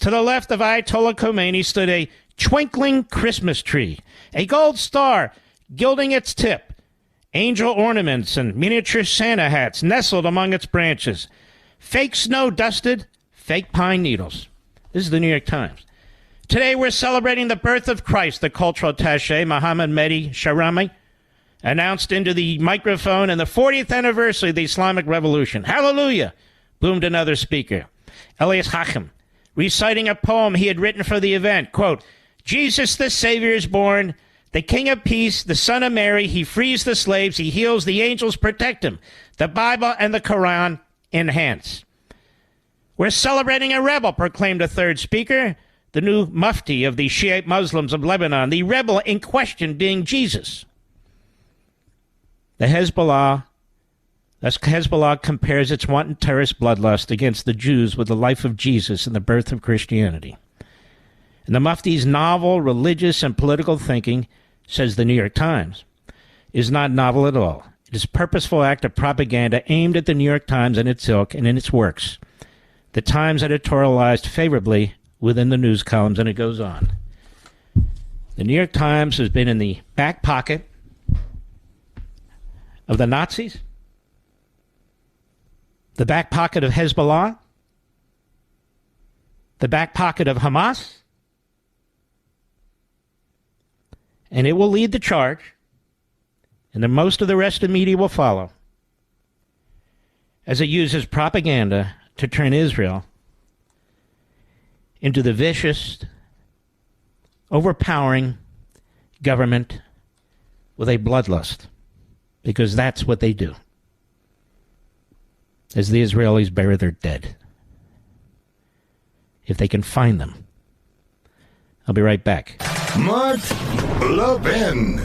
B: To the left of Ayatollah Khomeini stood a twinkling Christmas tree, a gold star gilding its tip, angel ornaments and miniature Santa hats nestled among its branches, fake snow-dusted, fake pine needles. This is the New York Times. Today we're celebrating the birth of Christ, the cultural attaché, Mohammad Mehdi Sharami, announced into the microphone, and the 40th anniversary of the Islamic Revolution. Hallelujah, boomed another speaker. Elias Hachem, reciting a poem he had written for the event, quote, Jesus the Savior is born, the King of Peace, the Son of Mary, he frees the slaves, he heals, the angels protect him, the Bible and the Quran enhance. We're celebrating a rebel, proclaimed a third speaker, the new mufti of the Shiite Muslims of Lebanon, the rebel in question being Jesus. The Hezbollah compares its wanton terrorist bloodlust against the Jews with the life of Jesus and the birth of Christianity. And the mufti's novel, religious, and political thinking, says the New York Times, is not novel at all. It is a purposeful act of propaganda aimed at the New York Times and its ilk and in its works. The Times editorialized favorably within the news columns, and it goes on. The New York Times has been in the back pocket of the Nazis, the back pocket of Hezbollah, the back pocket of Hamas, and it will lead the charge, and then most of the rest of the media will follow, as it uses propaganda to turn Israel into the vicious, overpowering, government with a bloodlust, because that's what they do, as the Israelis bury their dead, if they can find them. I'll be right back.
A: Mark Levin.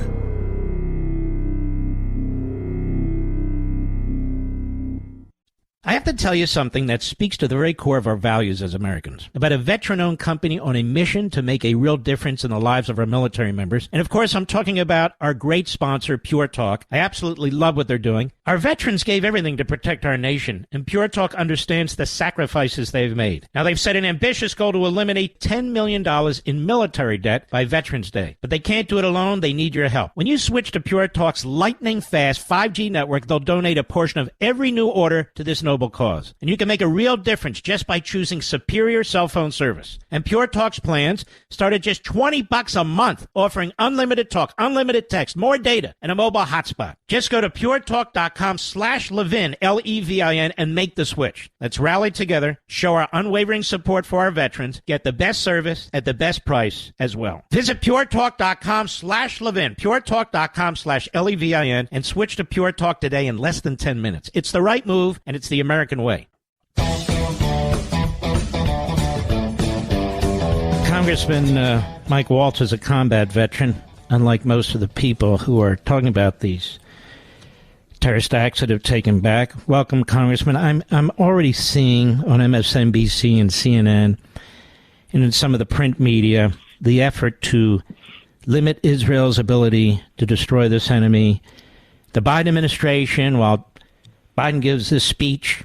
B: I have to tell you something that speaks to the very core of our values as Americans, about a veteran-owned company on a mission to make a real difference in the lives of our military members. And of course, I'm talking about our great sponsor, Pure Talk. I absolutely love what they're doing. Our veterans gave everything to protect our nation, and Pure Talk understands the sacrifices they've made. Now, they've set an ambitious goal to eliminate $10 million in military debt by Veterans Day. But they can't do it alone. They need your help. When you switch to Pure Talk's lightning-fast 5G network, they'll donate a portion of every new order to this noble cause. And you can make a real difference just by choosing superior cell phone service. And Pure Talk's plans start at just $20 a month, offering unlimited talk, unlimited text, more data, and a mobile hotspot. Just go to puretalk.com/Levin, Levin, and make the switch. Let's rally together, show our unwavering support for our veterans, get the best service at the best price as well. Visit puretalk.com/Levin, puretalk.com/Levin, and switch to Pure Talk today in less than 10 minutes. It's the right move, and it's the American way. Congressman Mike Waltz is a combat veteran, unlike most of the people who are talking about these terrorist acts that have taken back. Welcome, Congressman. I'm already seeing on MSNBC and CNN and in some of the print media the effort to limit Israel's ability to destroy this enemy. The Biden administration, while Biden gives this speech,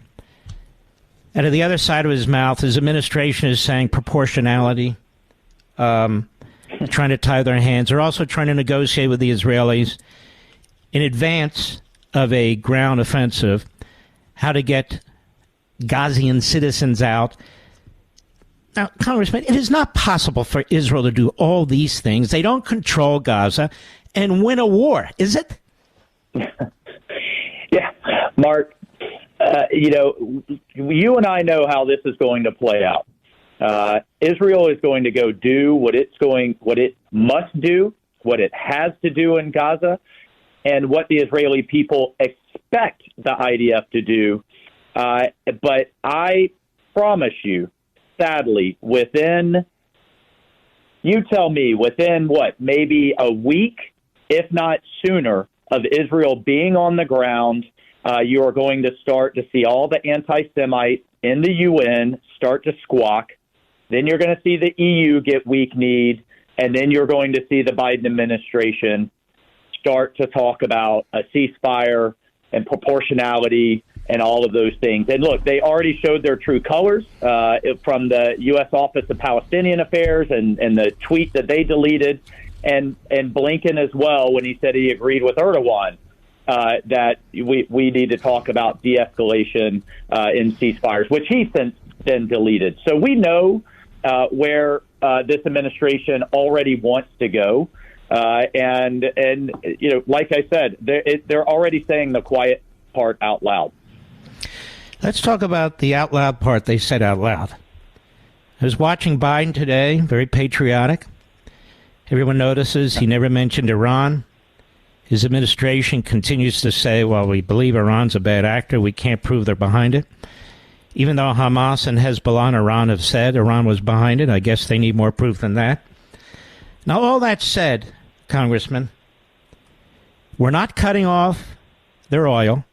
B: out of the other side of his mouth, his administration is saying proportionality, trying to tie their hands. They're also trying to negotiate with the Israelis in advance of a ground offensive, how to get Gazian citizens out. Now, Congressman, it is not possible for Israel to do all these things. They don't control Gaza and win a war, is it?
D: Yeah, Mark, you and I know how this is going to play out. Israel is going to go do what it must do, what it has to do in Gaza, and what the Israeli people expect the IDF to do. But I promise you, sadly, within maybe a week, if not sooner, of Israel being on the ground, you are going to start to see all the anti-Semites in the UN start to squawk. Then you're going to see the EU get weak-kneed, and then you're going to see the Biden administration start to talk about a ceasefire and proportionality and all of those things. And look, they already showed their true colors from the U.S. Office of Palestinian Affairs and the tweet that they deleted, and Blinken as well when he said he agreed with Erdogan that we need to talk about de-escalation in ceasefires, which he since then deleted. So we know where this administration already wants to go. And like I said, they're already saying the quiet part out loud.
B: Let's talk about the out loud part they said out loud. I was watching Biden today, very patriotic. Everyone notices he never mentioned Iran. His administration continues to say, well, we believe Iran's a bad actor. We can't prove they're behind it. Even though Hamas and Hezbollah and Iran have said Iran was behind it, I guess they need more proof than that. Now, all that said, Congressman, we're not cutting off their oil.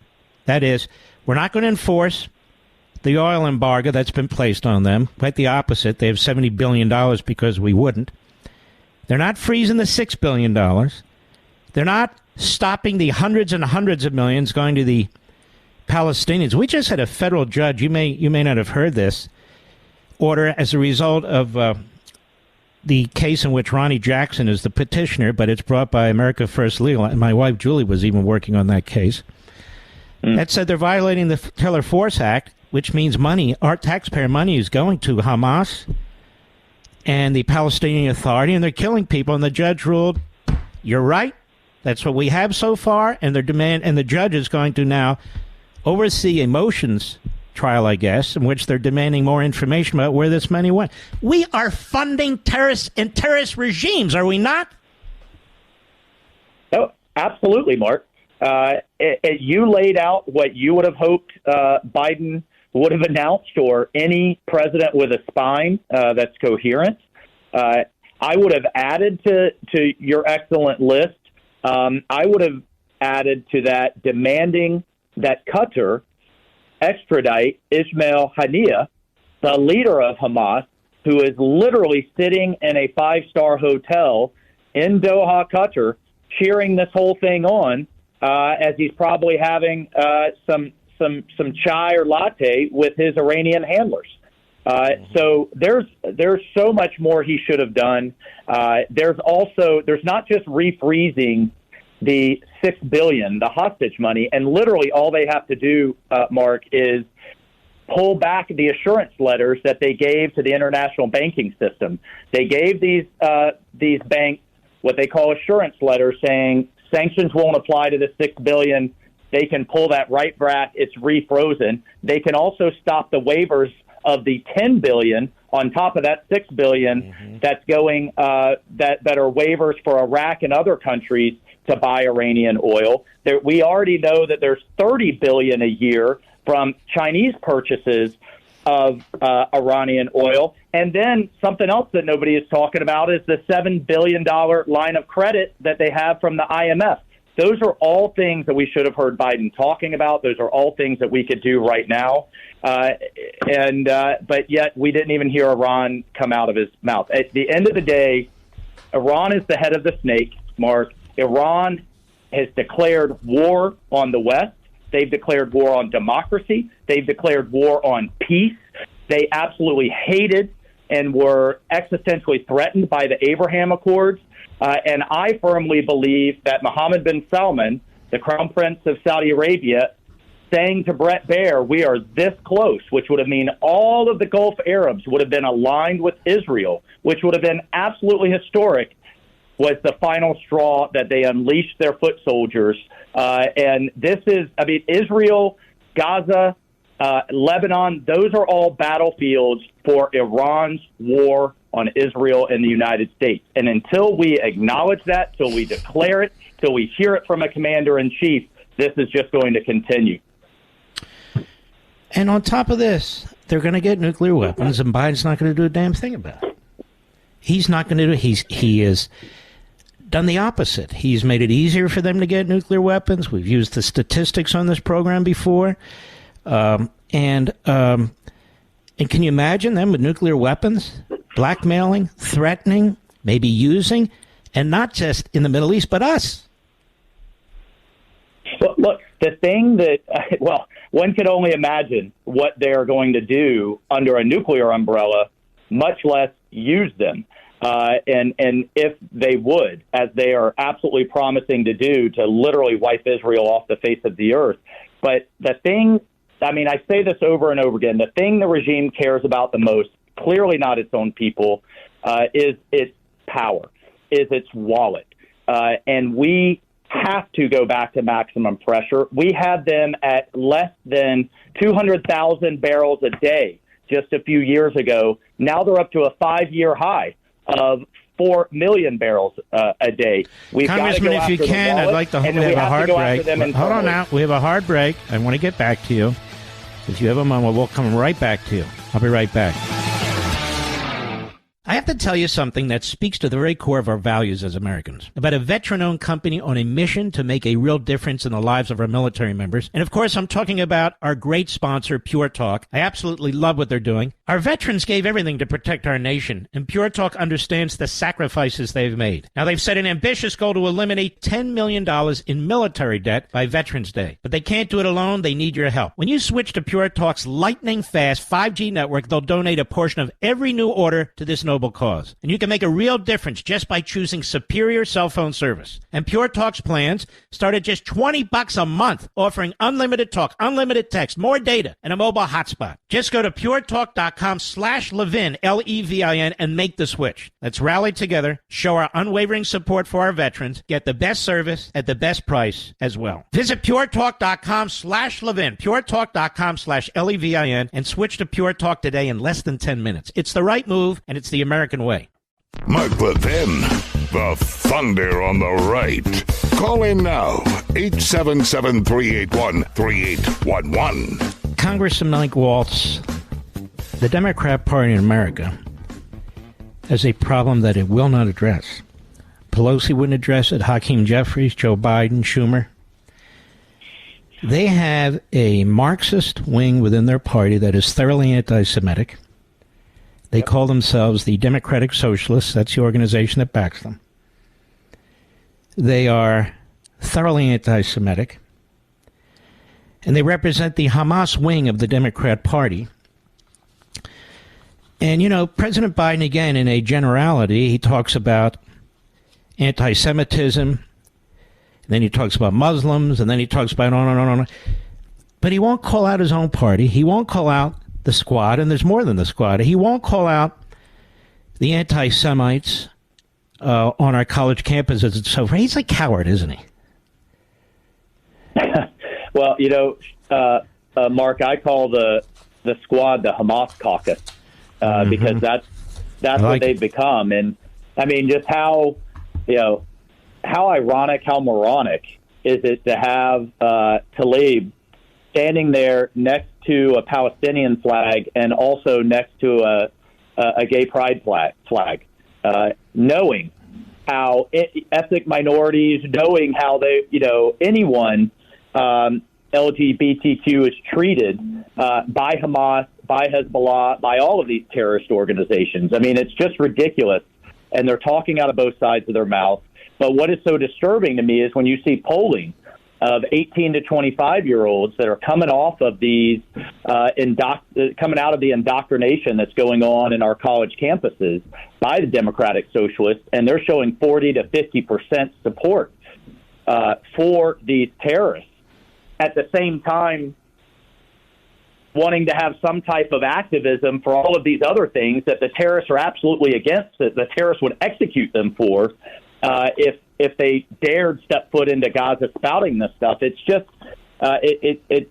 B: That is, we're not going to enforce the oil embargo that's been placed on them. Quite the opposite. They have $70 billion because we wouldn't. They're not freezing the $6 billion. They're not stopping the hundreds and hundreds of millions going to the Palestinians. We just had a federal judge, you may not have heard this, order as a result of the case in which Ronnie Jackson is the petitioner, but it's brought by America First Legal, and my wife Julie was even working on that case. That said they're violating the Taylor Force Act, which means money, our taxpayer money, is going to Hamas and the Palestinian Authority, and they're killing people. And the judge ruled, you're right. That's what we have so far, and the judge is going to now oversee a motions trial, I guess, in which they're demanding more information about where this money went. We are funding terrorists and terrorist regimes, are we not?
D: Oh, absolutely, Mark. You laid out what you would have hoped Biden would have announced, or any president with a spine that's coherent. I would have added to your excellent list. I would have added to that demanding that Qatar extradite Ismail Haniyeh, the leader of Hamas, who is literally sitting in a five-star hotel in Doha, Qatar, cheering this whole thing on as he's probably having some chai or latte with his Iranian handlers. So there's so much more he should have done. There's not just refreezing the $6 billion, the hostage money, and literally all they have to do, Mark, is pull back the assurance letters that they gave to the international banking system. They gave these banks what they call assurance letters saying sanctions won't apply to the $6 billion. They can pull that right back. It's refrozen. They can also stop the waivers of the $10 billion on top of that $6 billion that's going that are waivers for Iraq and other countries to buy Iranian oil. We already know that there's $30 billion a year from Chinese purchases of Iranian oil. And then something else that nobody is talking about is the $7 billion line of credit that they have from the IMF. Those are all things that we should have heard Biden talking about. Those are all things that we could do right now. But yet we didn't even hear Iran come out of his mouth. At the end of the day, Iran is the head of the snake, Mark. Iran has declared war on the West. They've declared war on democracy. They've declared war on peace. They absolutely hated and were existentially threatened by the Abraham Accords. And I firmly believe that Mohammed bin Salman, the Crown Prince of Saudi Arabia, saying to Brett Baer, we are this close, which would have mean all of the Gulf Arabs would have been aligned with Israel, which would have been absolutely historic, was the final straw that they unleashed their foot soldiers. And this is, Israel, Gaza, Lebanon, those are all battlefields for Iran's war on Israel and the United States. And until we acknowledge that, till we declare it, till we hear it from a commander-in-chief, this is just going to continue.
B: And on top of this, they're going to get nuclear weapons, and Biden's not going to do a damn thing about it. He's not going to do it. He has done the opposite. He's made it easier for them to get nuclear weapons. We've used the statistics on this program before. And can you imagine them with nuclear weapons, blackmailing, threatening, maybe using, and not just in the Middle East, but us?
D: Look, the thing that, one could only imagine what they're going to do under a nuclear umbrella, much less use them. And if they would, as they are absolutely promising to do, to literally wipe Israel off the face of the earth. But the thing, I say this over and over again, the thing the regime cares about the most, clearly not its own people, is its power, is its wallet. And we have to go back to maximum pressure. We had them at less than 200,000 barrels a day just a few years ago. Now they're up to a 5-year high of 4 million barrels a day.
B: Congressman, if you can, I'd like to have a hard break. Hold on now. We have a hard break. I want to get back to you. If you have a moment, we'll come right back to you. I'll be right back. I have to tell you something that speaks to the very core of our values as Americans, about a veteran-owned company on a mission to make a real difference in the lives of our military members. And, of course, I'm talking about our great sponsor, Pure Talk. I absolutely love what they're doing. Our veterans gave everything to protect our nation, and Pure Talk understands the sacrifices they've made. Now, they've set an ambitious goal to eliminate $10 million in military debt by Veterans Day. But they can't do it alone. They need your help. When you switch to Pure Talk's lightning-fast 5G network, they'll donate a portion of every new order to this noble cause. And you can make a real difference just by choosing superior cell phone service. And Pure Talk's plans start at just $20 a month, offering unlimited talk, unlimited text, more data, and a mobile hotspot. Just go to puretalk.com/Levin, Levin, and make the switch. Let's rally together, show our unwavering support for our veterans, get the best service at the best price as well. Visit puretalk.com/Levin, puretalk.com/Levin, and switch to Pure Talk today in less than 10 minutes. It's the right move, and it's the American way.
A: Mark Levin, the Thunder on the right. Call in now, 877-381-3811.
B: Congressman Mike Waltz, the Democrat Party in America has a problem that it will not address. Pelosi wouldn't address it, Hakeem Jeffries, Joe Biden, Schumer. They have a Marxist wing within their party that is thoroughly anti-Semitic. They call themselves the Democratic Socialists. That's the organization that backs them. They are thoroughly anti-Semitic. And they represent the Hamas wing of the Democrat Party. And, you know, President Biden, again, in a generality, he talks about anti-Semitism, and then he talks about Muslims, and then he talks about on and on and on. But he won't call out his own party. He won't call out the squad, and there's more than the squad. He won't call out the anti-Semites on our college campuses and so forth. He's a coward, isn't he?
D: Well, you know, Mark, I call the squad the Hamas caucus because that's what they've become. And I mean, just how ironic, how moronic is it to have Tlaib standing there next to a Palestinian flag and also next to a gay pride flag, knowing how ethnic minorities, knowing how anyone LGBTQ is treated by Hamas, by Hezbollah, by all of these terrorist organizations. I mean, it's just ridiculous. And they're talking out of both sides of their mouth. But what is so disturbing to me is when you see polling of 18 to 25-year-olds that are coming off of these, coming out of the indoctrination that's going on in our college campuses by the Democratic Socialists, and they're showing 40 to 50% support for these terrorists. At the same time, wanting to have some type of activism for all of these other things that the terrorists are absolutely against, that the terrorists would execute them for if they dared step foot into Gaza spouting this stuff. It's just it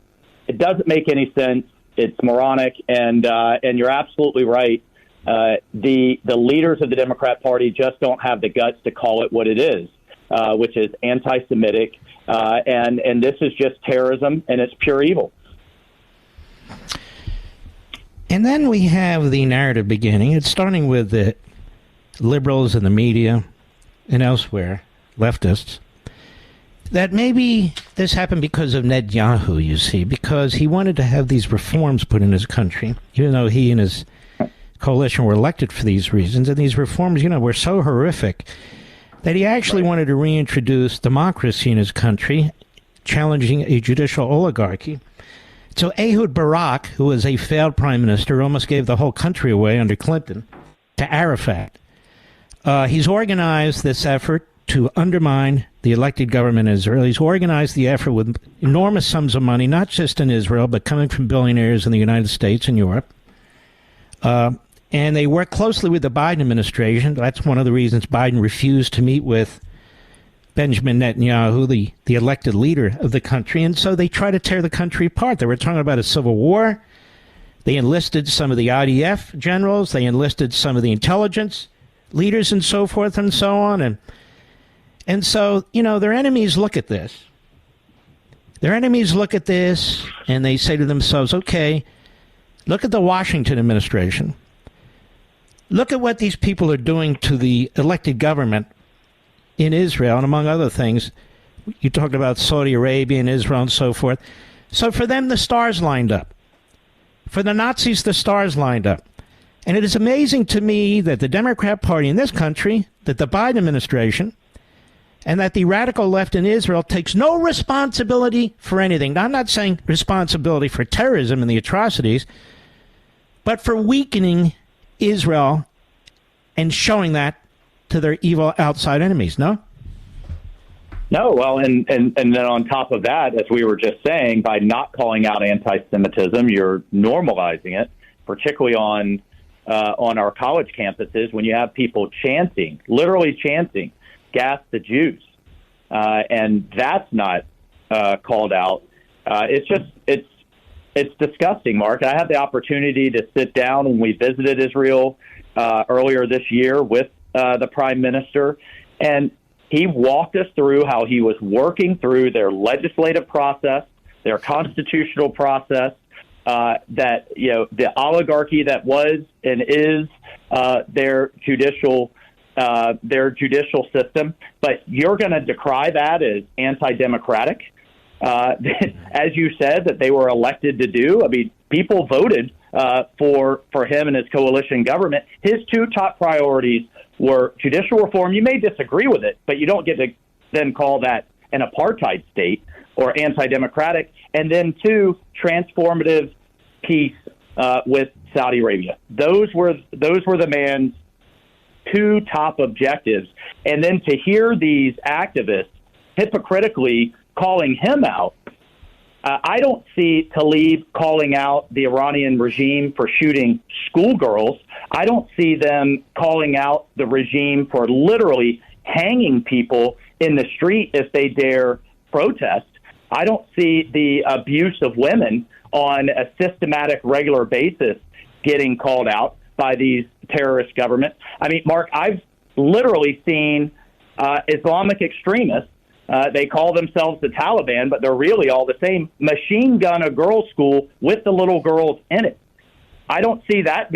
D: doesn't make any sense. It's moronic, and you're absolutely right. The leaders of the Democrat Party just don't have the guts to call it what it is, which is anti-Semitic, and this is just terrorism, and it's pure evil.
B: And then we have the narrative beginning. It's starting with the liberals and the media and elsewhere, leftists, that maybe this happened because of Netanyahu, you see, because he wanted to have these reforms put in his country, even though he and his coalition were elected for these reasons. And these reforms, were so horrific that he actually wanted to reintroduce democracy in his country, challenging a judicial oligarchy. So Ehud Barak, who was a failed prime minister, almost gave the whole country away under Clinton, to Arafat. He's organized this effort to undermine the elected government in Israel. He's organized the effort with enormous sums of money, not just in Israel, but coming from billionaires in the United States and Europe. And they work closely with the Biden administration. That's one of the reasons Biden refused to meet with Benjamin Netanyahu, the elected leader of the country. And so they try to tear the country apart. They were talking about a civil war. They enlisted some of the IDF generals. They enlisted some of the intelligence leaders and so forth and so on. And so, their enemies look at this. Their enemies look at this and they say to themselves, okay, look at the Washington administration. Look at what these people are doing to the elected government in Israel, and among other things, you talked about Saudi Arabia and Israel and so forth. So for them, the stars lined up. For the Nazis, the stars lined up. And it is amazing to me that the Democrat Party in this country, that the Biden administration, and that the radical left in Israel takes no responsibility for anything. Now, I'm not saying responsibility for terrorism and the atrocities, but for weakening Israel and showing that to their evil outside enemies, no?
D: No, well, and then on top of that, as we were just saying, by not calling out anti-Semitism, you're normalizing it, particularly on our college campuses when you have people chanting, literally chanting, "Gas the Jews," and that's not called out. It's disgusting, Mark. I had the opportunity to sit down when we visited Israel earlier this year with the prime minister, and he walked us through how he was working through their legislative process, their constitutional process, that the oligarchy that was and is their judicial system. But you're going to decry that as anti-democratic, as you said that they were elected to do. I mean, people voted for him and his coalition government. His two top priorities were judicial reform. You may disagree with it, but you don't get to then call that an apartheid state or anti-democratic. And then two, transformative peace with Saudi Arabia. Those were the man's two top objectives. And then to hear these activists hypocritically calling him out, I don't see Tlaib calling out the Iranian regime for shooting schoolgirls. I don't see them calling out the regime for literally hanging people in the street if they dare protest. I don't see the abuse of women on a systematic, regular basis getting called out by these terrorist governments. I mean, Mark, I've literally seen Islamic extremists. They call themselves the Taliban, but they're really all the same. Machine gun a girls' school with the little girls in it. I don't see that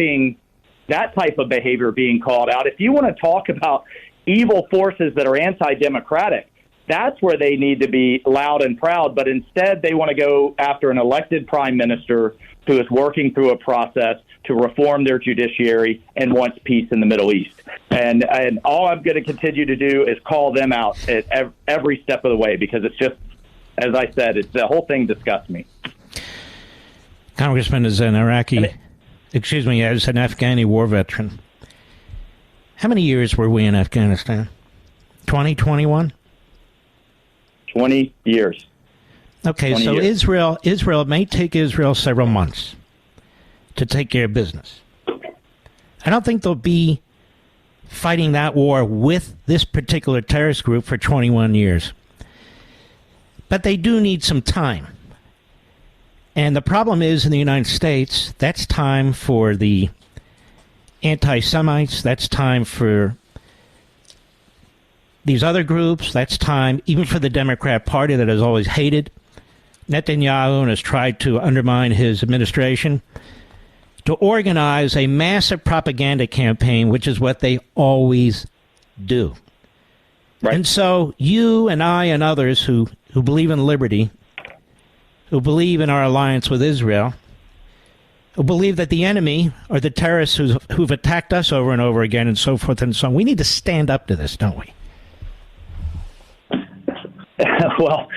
D: type of behavior being called out. If you want to talk about evil forces that are anti-democratic, that's where they need to be loud and proud. But instead, they want to go after an elected prime minister who is working through a process to reform their judiciary and wants peace in the Middle East. And all I'm going to continue to do is call them out at every step of the way, because it's just, as I said, the whole thing disgusts me.
B: Congressman, as an as an Afghani war veteran, how many years were we in Afghanistan? 20, 21?
D: 20 years.
B: Okay, so
D: years.
B: Israel, it may take Israel several months to take care of business. I don't think they'll be fighting that war with this particular terrorist group for 21 years. But they do need some time. And the problem is, in the United States, that's time for the anti-Semites, that's time for these other groups, that's time even for the Democrat Party that has always hated Netanyahu and has tried to undermine his administration, to organize a massive propaganda campaign, which is what they always do. Right. And so you and I and others who believe in liberty, who believe in our alliance with Israel, who believe that the enemy are the terrorists who've attacked us over and over again and so forth and so on, we need to stand up to this, don't we?
D: Well,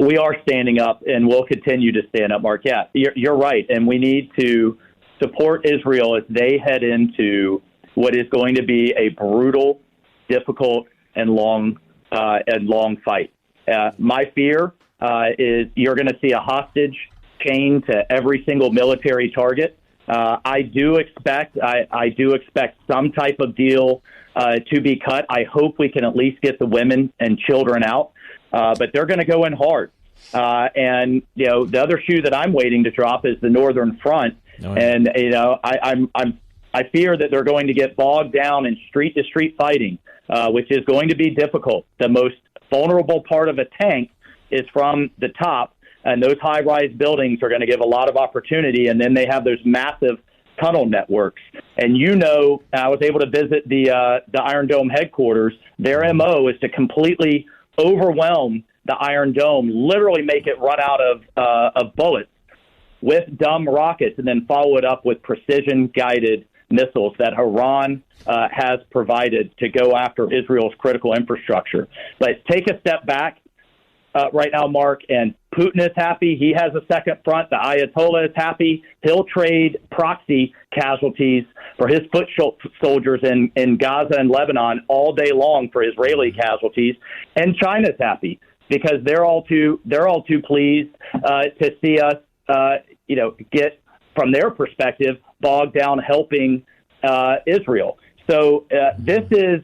D: we are standing up, and we'll continue to stand up, Mark. Yeah, you're right, and we need to support Israel as they head into what is going to be a brutal, difficult, and long fight. My fear is you're going to see a hostage chain to every single military target. I do expect some type of deal to be cut. I hope we can at least get the women and children out. But they're going to go in hard. And, the other shoe that I'm waiting to drop is the Northern Front. Oh, yeah. And, I fear that they're going to get bogged down in street-to-street fighting, which is going to be difficult. The most vulnerable part of a tank is from the top, and those high-rise buildings are going to give a lot of opportunity. And then they have those massive tunnel networks. And I was able to visit the Iron Dome headquarters. Their MO is to completely overwhelm the Iron Dome, literally make it run out of bullets with dumb rockets, and then follow it up with precision-guided missiles that Iran has provided to go after Israel's critical infrastructure. But take a step back right now, Mark, and Putin is happy. He has a second front. The Ayatollah is happy. He'll trade proxy casualties for his foot soldiers in Gaza and Lebanon all day long for Israeli casualties. And China's happy because they're all too pleased to see us, get, from their perspective, bogged down helping Israel. So this is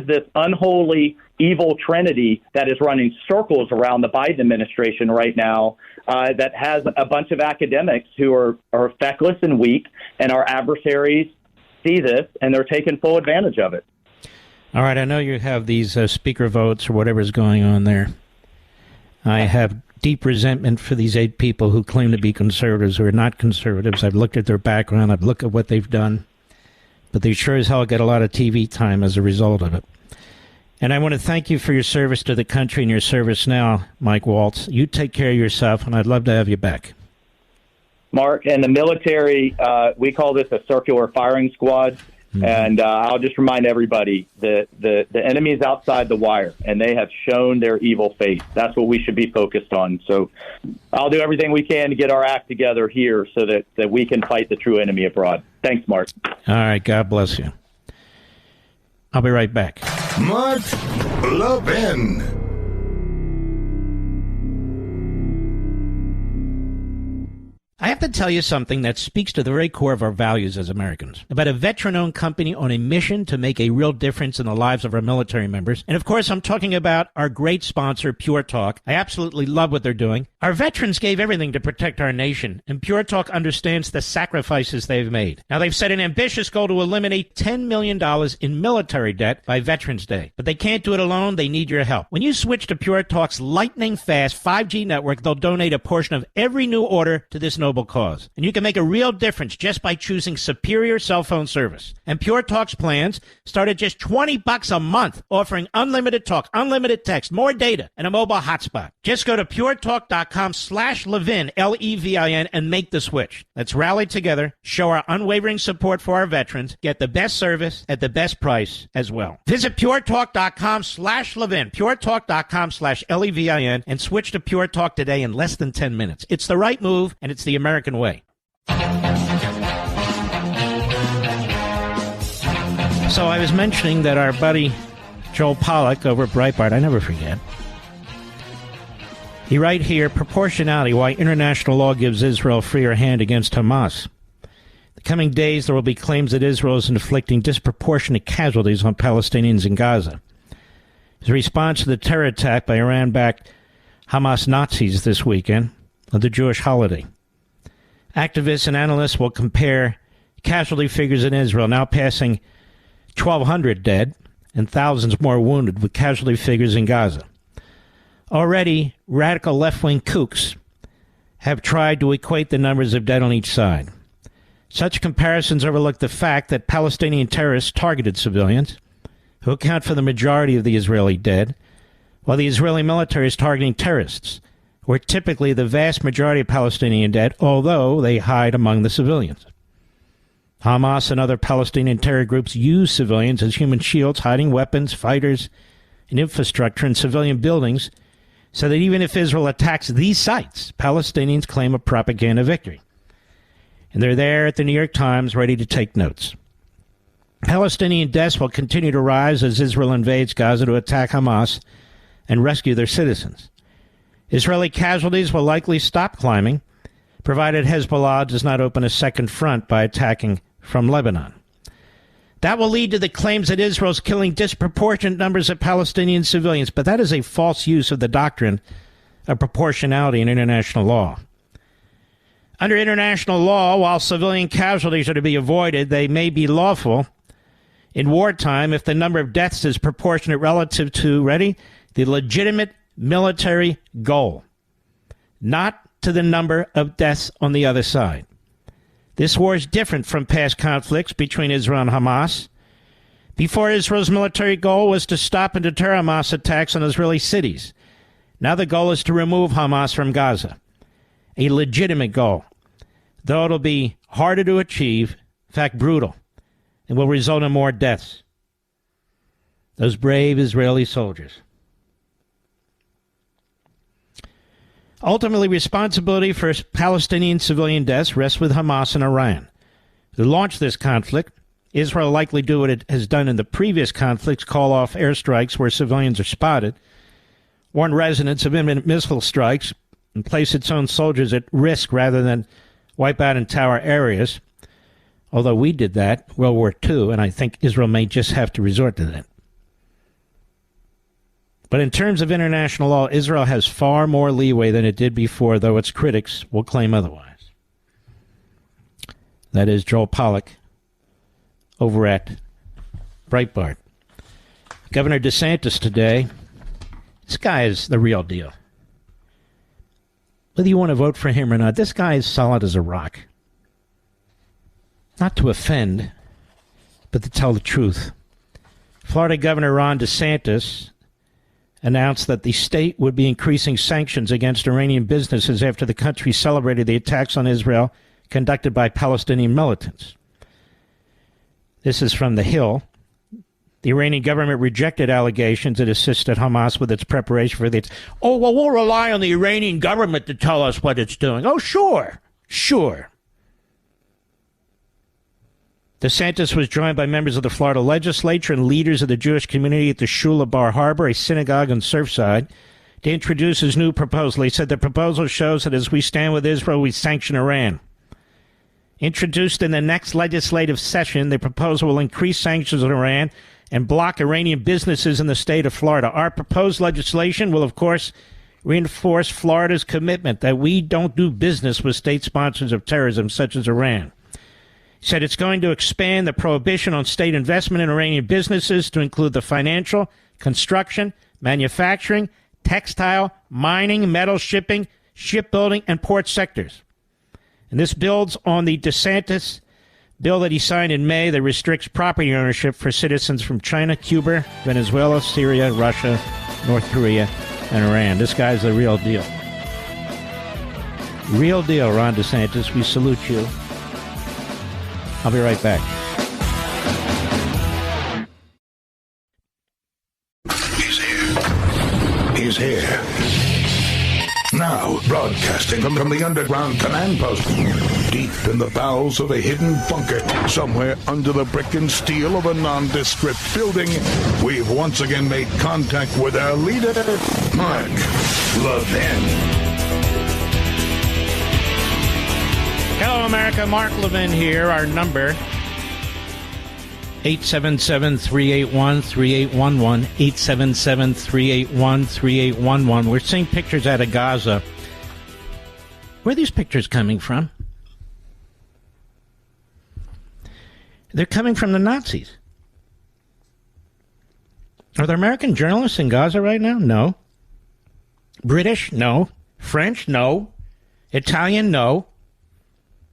D: this unholy evil trinity that is running circles around the Biden administration right now, that has a bunch of academics who are feckless and weak, and our adversaries see this and they're taking full advantage of it.
B: All right, I know you have these speaker votes or whatever's going on there. I have deep resentment for these 8 people who claim to be conservatives who are not conservatives. I've looked at their background. I've looked at what they've done. But they sure as hell get a lot of TV time as a result of it. And I want to thank you for your service to the country and your service now, Mike Waltz. You take care of yourself, and I'd love to have you back.
D: Mark, in the military, we call this a circular firing squad. Mm-hmm. And I'll just remind everybody that the enemy is outside the wire, and they have shown their evil face. That's what we should be focused on. So I'll do everything we can to get our act together here so that we can fight the true enemy abroad. Thanks, Mark.
B: All right. God bless you. I'll be right back.
A: Mark Levin.
B: I have to tell you something that speaks to the very core of our values as Americans. About a veteran-owned company on a mission to make a real difference in the lives of our military members. And of course, I'm talking about our great sponsor, Pure Talk. I absolutely love what they're doing. Our veterans gave everything to protect our nation, and Pure Talk understands the sacrifices they've made. Now, they've set an ambitious goal to eliminate $10 million in military debt by Veterans Day. But they can't do it alone. They need your help. When you switch to Pure Talk's lightning-fast 5G network, they'll donate a portion of every new order to this noble cause. And you can make a real difference just by choosing superior cell phone service. And Pure Talk's plans start at just $20 a month, offering unlimited talk, unlimited text, more data, and a mobile hotspot. Just go to puretalk.com/Levin, Levin, and make the switch. Let's rally together, show our unwavering support for our veterans, get the best service at the best price as well. Visit puretalk.com/Levin, puretalk.com/Levin, and switch to Pure Talk today in less than 10 minutes. It's the right move, and it's the American way. So I was mentioning that our buddy Joel Pollack over at Breitbart, I never forget, he write here, proportionality, why international law gives Israel a freer hand against Hamas. The coming days, there will be claims that Israel is inflicting disproportionate casualties on Palestinians in Gaza. As a response to the terror attack by Iran-backed Hamas Nazis this weekend of the Jewish holiday, activists and analysts will compare casualty figures in Israel, now passing 1,200 dead and thousands more wounded, with casualty figures in Gaza. Already, radical left-wing kooks have tried to equate the numbers of dead on each side. Such comparisons overlook the fact that Palestinian terrorists targeted civilians, who account for the majority of the Israeli dead, while the Israeli military is targeting terrorists, who are typically the vast majority of Palestinian dead, although they hide among the civilians. Hamas and other Palestinian terror groups use civilians as human shields, hiding weapons, fighters, and infrastructure in civilian buildings, so that even if Israel attacks these sites, Palestinians claim a propaganda victory. And they're there at the New York Times ready to take notes. Palestinian deaths will continue to rise as Israel invades Gaza to attack Hamas and rescue their citizens. Israeli casualties will likely stop climbing, provided Hezbollah does not open a second front by attacking from Lebanon. That will lead to the claims that Israel is killing disproportionate numbers of Palestinian civilians, but that is a false use of the doctrine of proportionality in international law. Under international law, while civilian casualties are to be avoided, they may be lawful in wartime if the number of deaths is proportionate relative to, ready, the legitimate military goal, not to the number of deaths on the other side. This war is different from past conflicts between Israel and Hamas. Before, Israel's military goal was to stop and deter Hamas attacks on Israeli cities. Now the goal is to remove Hamas from Gaza, a legitimate goal, though it'll be harder to achieve, in fact brutal, and will result in more deaths. Those brave Israeli soldiers. Ultimately, responsibility for Palestinian civilian deaths rests with Hamas and Iran. To launch this conflict, Israel will likely do what it has done in the previous conflicts, call off airstrikes where civilians are spotted, warn residents of imminent missile strikes, and place its own soldiers at risk rather than wipe out entire areas. Although we did that, World War II, and I think Israel may just have to resort to that. But in terms of international law, Israel has far more leeway than it did before, though its critics will claim otherwise. That is Joel Pollack over at Breitbart. Governor DeSantis today, this guy is the real deal. Whether you want to vote for him or not, this guy is solid as a rock. Not to offend, but to tell the truth. Florida Governor Ron DeSantis announced that the state would be increasing sanctions against Iranian businesses after the country celebrated the attacks on Israel conducted by Palestinian militants. This is from The Hill. The Iranian government rejected allegations it assisted Hamas with its preparation for the... Oh, well, we'll rely on the Iranian government to tell us what it's doing. Oh, sure. DeSantis was joined by members of the Florida legislature and leaders of the Jewish community at the Shul of Bar Harbor, a synagogue on Surfside, to introduce his new proposal. He said the proposal shows that as we stand with Israel, we sanction Iran. Introduced in the next legislative session, the proposal will increase sanctions on Iran and block Iranian businesses in the state of Florida. Our proposed legislation will, of course, reinforce Florida's commitment that we don't do business with state sponsors of terrorism such as Iran. He said it's going to expand the prohibition on state investment in Iranian businesses to include the financial, construction, manufacturing, textile, mining, metal shipping, shipbuilding, and port sectors. And this builds on the DeSantis bill that he signed in May that restricts property ownership for citizens from China, Cuba, Venezuela, Syria, Russia, North Korea, and Iran. This guy's the real deal. Real deal, Ron DeSantis. We salute you. I'll be right back.
A: He's here. Now, broadcasting from the underground command post, deep in the bowels of a hidden bunker, somewhere under the brick and steel of a nondescript building, we've once again made contact with our leader, Mark Levin.
B: Hello, America. Mark Levin here. Our number, 877-381-3811, 877-381-3811. We're seeing pictures out of Gaza. Where are these pictures coming from? They're coming from the Nazis. Are there American journalists in Gaza right now? No. British? No. French? No. Italian? No.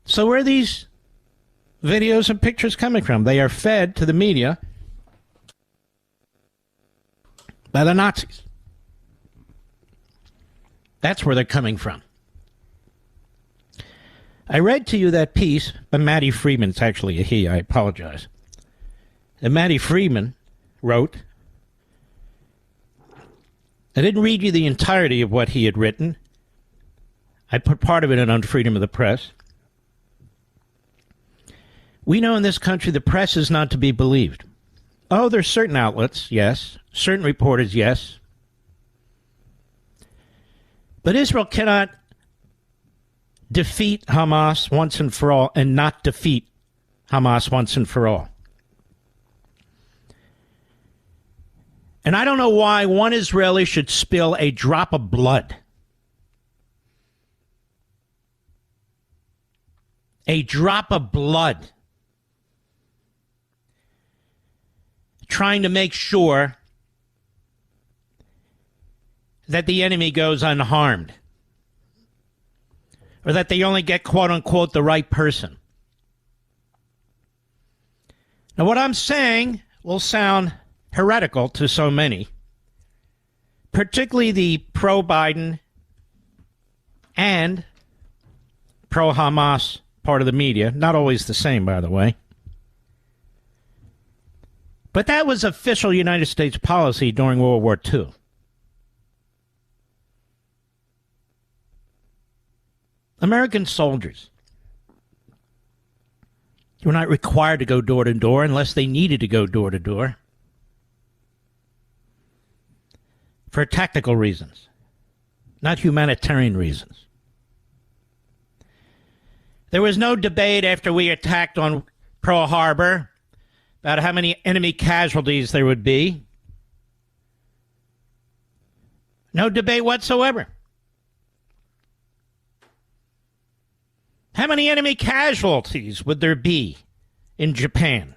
B: So where are these videos and pictures coming from? They are fed to the media by the Nazis. That's where they're coming from. I read to you that piece by Matty Friedman. It's actually a he. I apologize. And Matty Friedman wrote, I didn't read you the entirety of what he had written. I put part of it in on Freedom of the Press. We know in this country the press is not to be believed. Oh, there's certain outlets, yes. Certain reporters, yes. But Israel cannot defeat Hamas once and for all and not defeat Hamas once and for all. And I don't know why one Israeli should spill a drop of blood. A drop of blood. Trying to make sure that the enemy goes unharmed. Or that they only get, quote unquote, the right person. Now, what I'm saying will sound heretical to so many, particularly the pro-Biden and pro-Hamas part of the media. Not always the same, by the way. But that was official United States policy during World War II. American soldiers were not required to go door to door unless they needed to go door to door for tactical reasons, not humanitarian reasons. There was no debate after we attacked on Pearl Harbor about how many enemy casualties there would be. No debate whatsoever. How many enemy casualties would there be in Japan?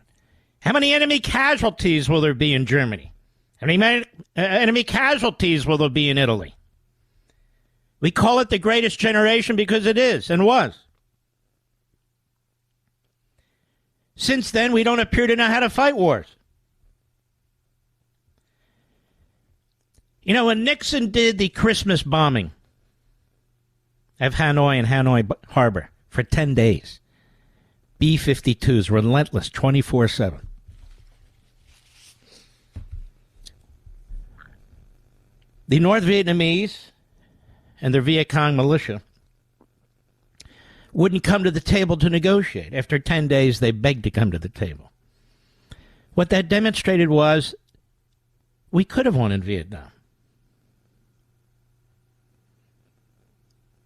B: How many enemy casualties will there be in Germany? How many enemy casualties will there be in Italy? We call it the greatest generation because it is and was. Since then, we don't appear to know how to fight wars. You know, when Nixon did the Christmas bombing of Hanoi and Hanoi Harbor for 10 days, B-52s, relentless, 24/7. The North Vietnamese and their Viet Cong militia wouldn't come to the table to negotiate. After 10 days, they begged to come to the table. What that demonstrated was we could have won in Vietnam.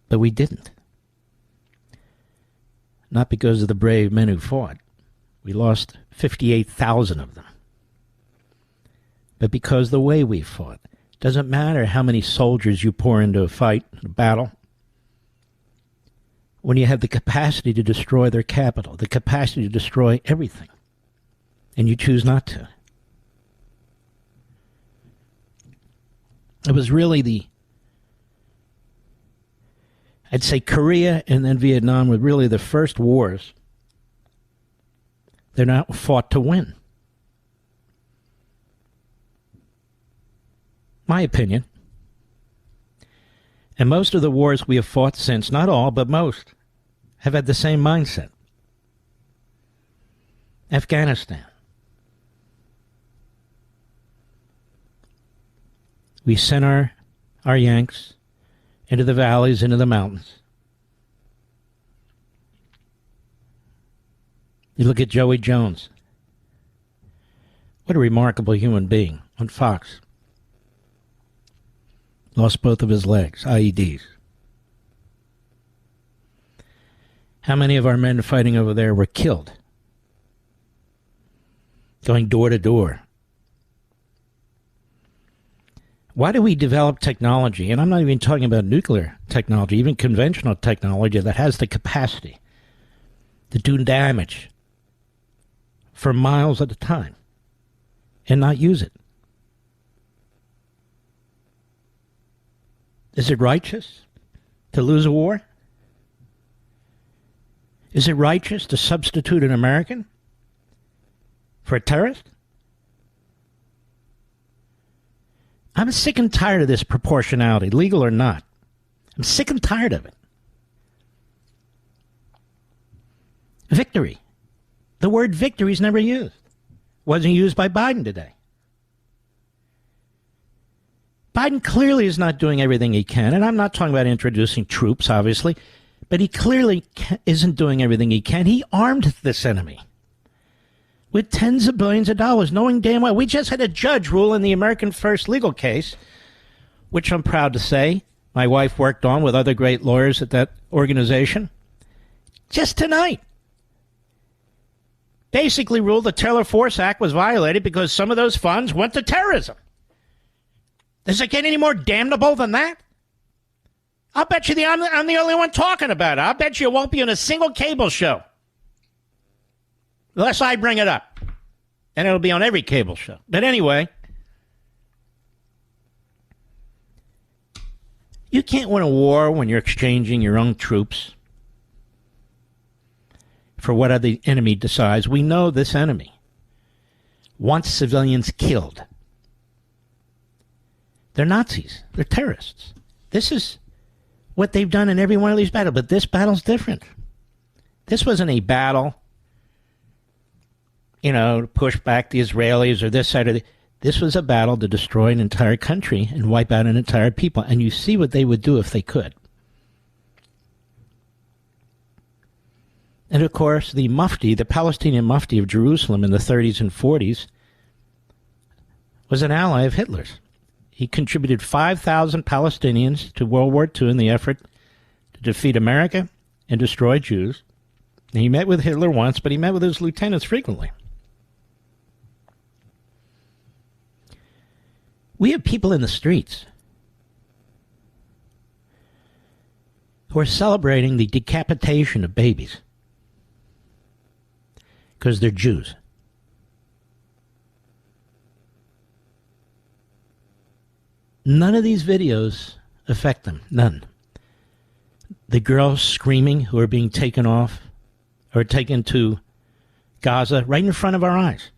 B: But we didn't. Not because of the brave men who fought. We lost 58,000 of them. But because the way we fought. Doesn't matter how many soldiers you pour into a fight, a battle. When you have the capacity to destroy their capital, the capacity to destroy everything, and you choose not to. It was really I'd say Korea and then Vietnam were really the first wars they're not fought to win. My opinion. And most of the wars we have fought since, not all, but most, have had the same mindset. Afghanistan. We sent our Yanks into the valleys, into the mountains. You look at Joey Jones. What a remarkable human being on Fox. Lost both of his legs, IEDs. How many of our men fighting over there were killed? Going door to door. Why do we develop technology, and I'm not even talking about nuclear technology, even conventional technology that has the capacity to do damage for miles at a time and not use it? Is it righteous to lose a war? Is it righteous to substitute an American for a terrorist? I'm sick and tired of this proportionality, legal or not. I'm sick and tired of it. Victory. The word victory is never used. Wasn't used by Biden today. Biden clearly is not doing everything he can, and I'm not talking about introducing troops, obviously, but he clearly isn't doing everything he can. He armed this enemy with tens of billions of dollars, knowing damn well. We just had a judge rule in the American First legal case, which I'm proud to say my wife worked on with other great lawyers at that organization, just tonight. Basically ruled the Taylor Force Act was violated because some of those funds went to terrorism. Does it get any more damnable than that? I'll bet you I'm the only one talking about it. I'll bet you it won't be on a single cable show. Unless I bring it up. And it'll be on every cable show. But anyway, you can't win a war when you're exchanging your own troops for what the enemy decides. We know this enemy wants civilians killed. They're Nazis. They're terrorists. This is what they've done in every one of these battles. But this battle's different. This wasn't a battle, to push back the Israelis or this side of the... This was a battle to destroy an entire country and wipe out an entire people. And you see what they would do if they could. And of course, the Mufti, the Palestinian Mufti of Jerusalem in the 30s and 40s, was an ally of Hitler's. He contributed 5,000 Palestinians to World War II in the effort to defeat America and destroy Jews. And he met with Hitler once, but he met with his lieutenants frequently. We have people in the streets who are celebrating the decapitation of babies because they're Jews. None of these videos affect them. None. The girls screaming who are being taken off or taken to Gaza right in front of our eyes.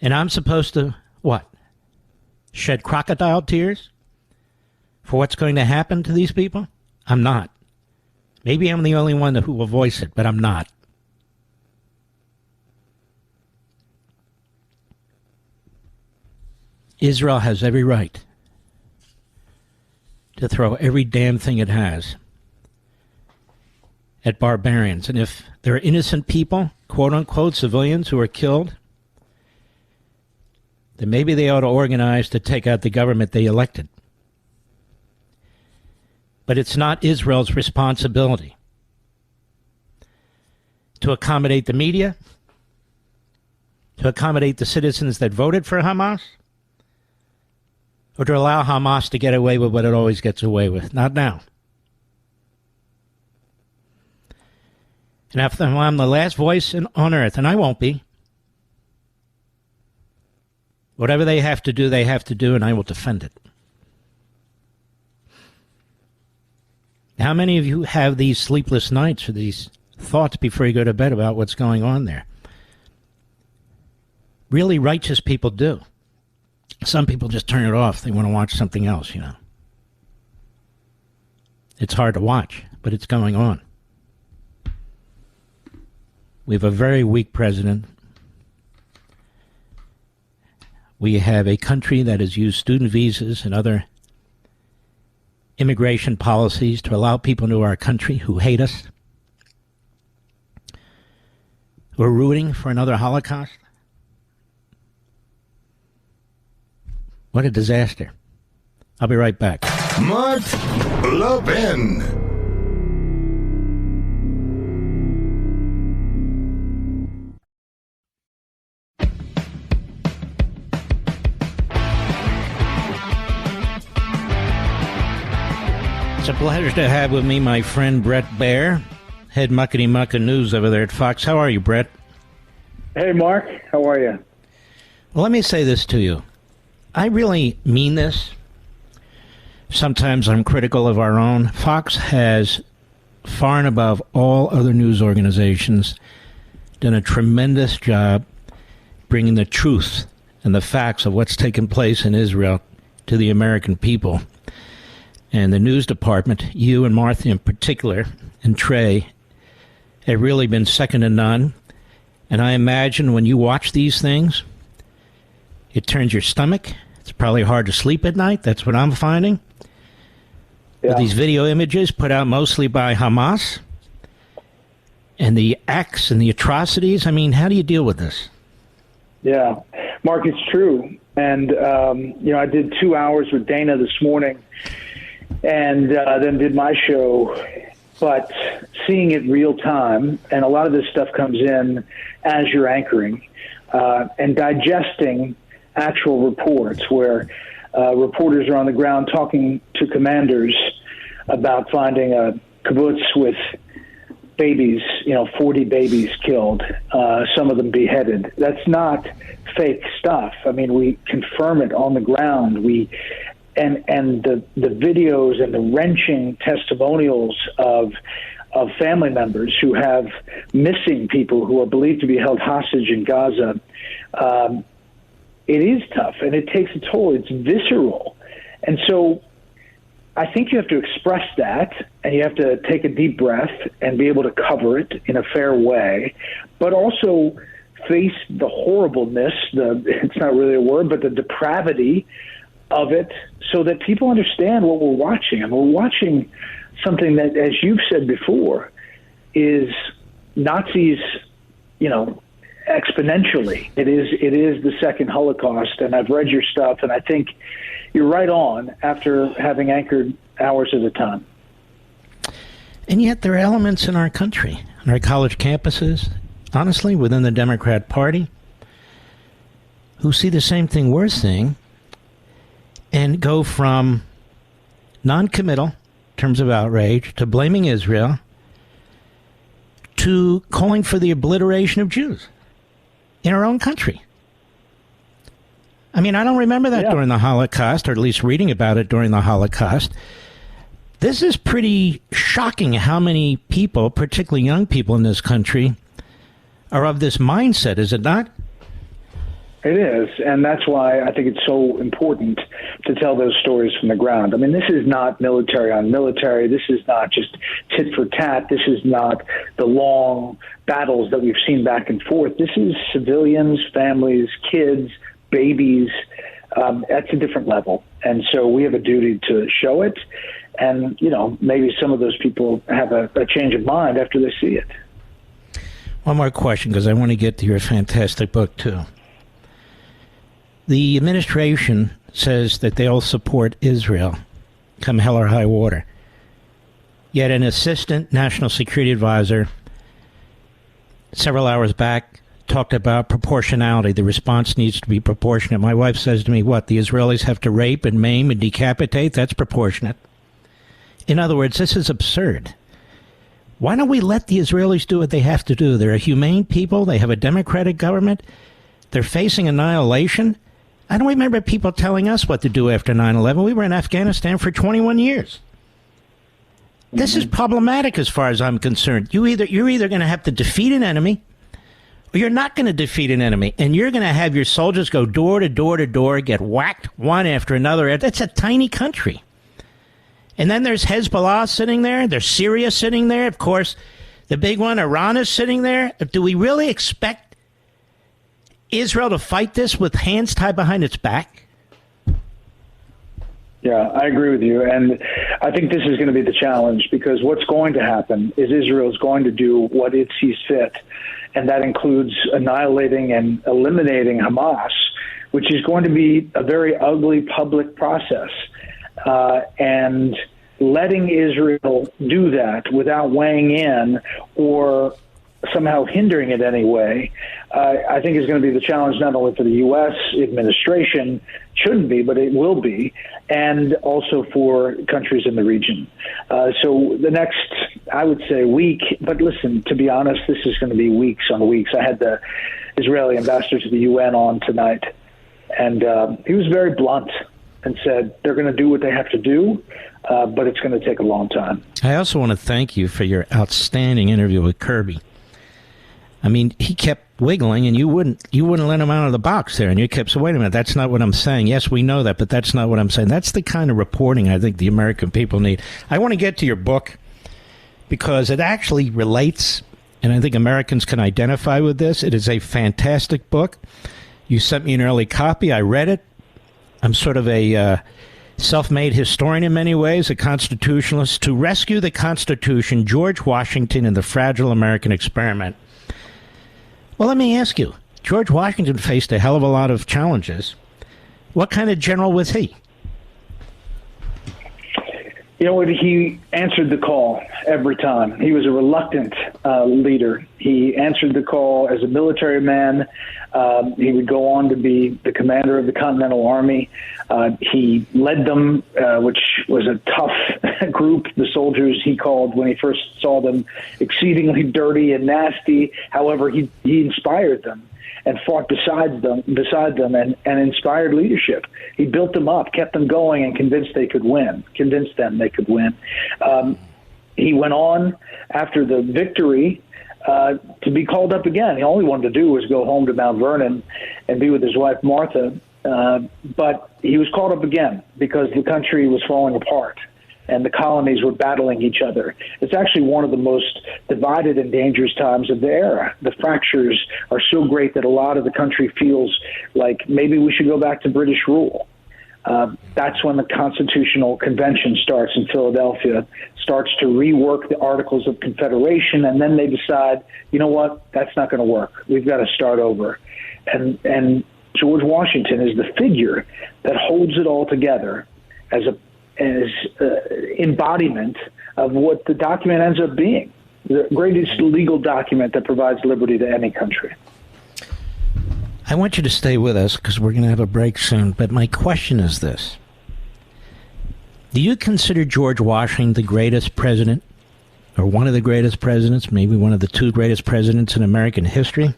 B: And I'm supposed to, what? Shed crocodile tears for what's going to happen to these people? I'm not. Maybe I'm the only one who will voice it, but I'm not. Israel has every right to throw every damn thing it has at barbarians. And if there are innocent people, quote-unquote civilians, who are killed, then maybe they ought to organize to take out the government they elected. But it's not Israel's responsibility to accommodate the media, to accommodate the citizens that voted for Hamas, or to allow Hamas to get away with what it always gets away with. Not now. And if I'm the last voice on earth, and I won't be, whatever they have to do, and I will defend it. How many of you have these sleepless nights or these thoughts before you go to bed about what's going on there? Really righteous people do. Some people just turn it off. They want to watch something else, It's hard to watch, but it's going on. We have a very weak president. We have a country that has used student visas and other immigration policies to allow people into our country who hate us, who are rooting for another Holocaust. What a disaster. I'll be right back.
A: Mark Levin.
B: It's a pleasure to have with me my friend Brett Baer, head Muckety Muck of News over there at Fox. How are you, Brett?
E: Hey, Mark. How are you?
B: Well, let me say this to you. I really mean this. Sometimes I'm critical of our own. Fox has, far and above all other news organizations, done a tremendous job bringing the truth and the facts of what's taken place in Israel to the American people. And the news department, you and Martha in particular, and Trey, have really been second to none. And I imagine when you watch these things, it turns your stomach. It's probably hard to sleep at night. That's what I'm finding.
E: Yeah.
B: With these video images put out mostly by Hamas and the acts and the atrocities. I mean, how do you deal with this?
E: Yeah, Mark, it's true. And, I did 2 hours with Dana this morning and then did my show. But seeing it real time, and a lot of this stuff comes in as you're anchoring, and digesting actual reports where reporters are on the ground talking to commanders about finding a kibbutz with babies, 40 babies killed, some of them beheaded. That's not fake stuff. I mean, we confirm it on the ground. And the videos and the wrenching testimonials of family members who have missing people who are believed to be held hostage in Gaza. It is tough, and it takes a toll. It's visceral. And so I think you have to express that, and you have to take a deep breath and be able to cover it in a fair way, but also face the horribleness, it's not really a word, but the depravity of it, so that people understand what we're watching. And we're watching something that, as you've said before, is Nazis, exponentially. It is the second Holocaust, and I've read your stuff, and I think you're right on after having anchored hours at a time.
B: And yet there are elements in our country, in our college campuses, honestly, within the Democrat Party, who see the same thing we're seeing and go from non-committal in terms of outrage to blaming Israel to calling for the obliteration of Jews in our own country. I mean, I don't remember that during the Holocaust, or at least reading about it during the Holocaust. This is pretty shocking how many people, particularly young people in this country, are of this mindset, is it not?
E: It is, and that's why I think it's so important to tell those stories from the ground. I mean, this is not military on military. This is not just tit for tat. This is not the long battles that we've seen back and forth. This is civilians, families, kids, babies. That's a different level. And so we have a duty to show it. And, you know, maybe some of those people have a change of mind after they see it.
B: One more question, because I want to get to your fantastic book, too. The administration says that they'll support Israel come hell or high water. Yet an assistant national security advisor several hours back talked about proportionality. The response needs to be proportionate. My wife says to me, what, the Israelis have to rape and maim and decapitate? That's proportionate. In other words, this is absurd. Why don't we let the Israelis do what they have to do? They're a humane people. They have a democratic government. They're facing annihilation. I don't remember people telling us what to do after 9/11. We were in Afghanistan for 21 years. This is problematic as far as I'm concerned. You're either going to have to defeat an enemy, or you're not going to defeat an enemy, and you're going to have your soldiers go door to door to door, get whacked one after another. That's a tiny country. And then there's Hezbollah sitting there. There's Syria sitting there. Of course, the big one, Iran, is sitting there. Do we really expect Israel to fight this with hands tied behind its back?
E: Yeah, I agree with you. And I think this is going to be the challenge, because what's going to happen is Israel is going to do what it sees fit. And that includes annihilating and eliminating Hamas, which is going to be a very ugly public process. And letting Israel do that without weighing in or somehow hindering it anyway, I think is going to be the challenge, not only for the U.S. administration, shouldn't be, but it will be, and also for countries in the region. So the next, I would say, week, but listen, to be honest, this is going to be weeks on weeks. I had the Israeli ambassador to the UN on tonight, and he was very blunt and said they're going to do what they have to do, but it's going to take a long time.
B: I also want to thank you for your outstanding interview with Kirby. I mean, he kept wiggling, and you wouldn't let him out of the box there, and you kept saying, wait a minute, that's not what I'm saying. Yes, we know that, but that's not what I'm saying. That's the kind of reporting I think the American people need. I want to get to your book, because it actually relates, and I think Americans can identify with this. It is a fantastic book. You sent me an early copy. I read it. I'm sort of a self-made historian in many ways, a constitutionalist. To rescue the Constitution, George Washington and the fragile American experiment. Well, let me ask you, George Washington faced a hell of a lot of challenges. What kind of general was he?
E: You know what? He answered the call every time. He was a reluctant leader. He answered the call as a military man. He would go on to be the commander of the Continental Army. He led them, which was a tough group. The soldiers, he called, when he first saw them, exceedingly dirty and nasty. However, he inspired them and fought beside them and inspired leadership. He built them up, kept them going, and convinced them they could win. He went on after the victory to be called up again. All he wanted to do was go home to Mount Vernon and be with his wife, Martha. But he was called up again because the country was falling apart and the colonies were battling each other. It's actually one of the most divided and dangerous times of the era. The fractures are so great that a lot of the country feels like maybe we should go back to British rule. That's when the Constitutional Convention starts in Philadelphia, starts to rework the Articles of Confederation, and then they decide, you know what, that's not going to work. We've got to start over. And George Washington is the figure that holds it all together as embodiment of what the document ends up being, the greatest legal document that provides liberty to any country.
B: I want you to stay with us because we're going to have a break soon, but my question is this. Do you consider George Washington the greatest president, or one of the greatest presidents, maybe one of the two greatest presidents in American history?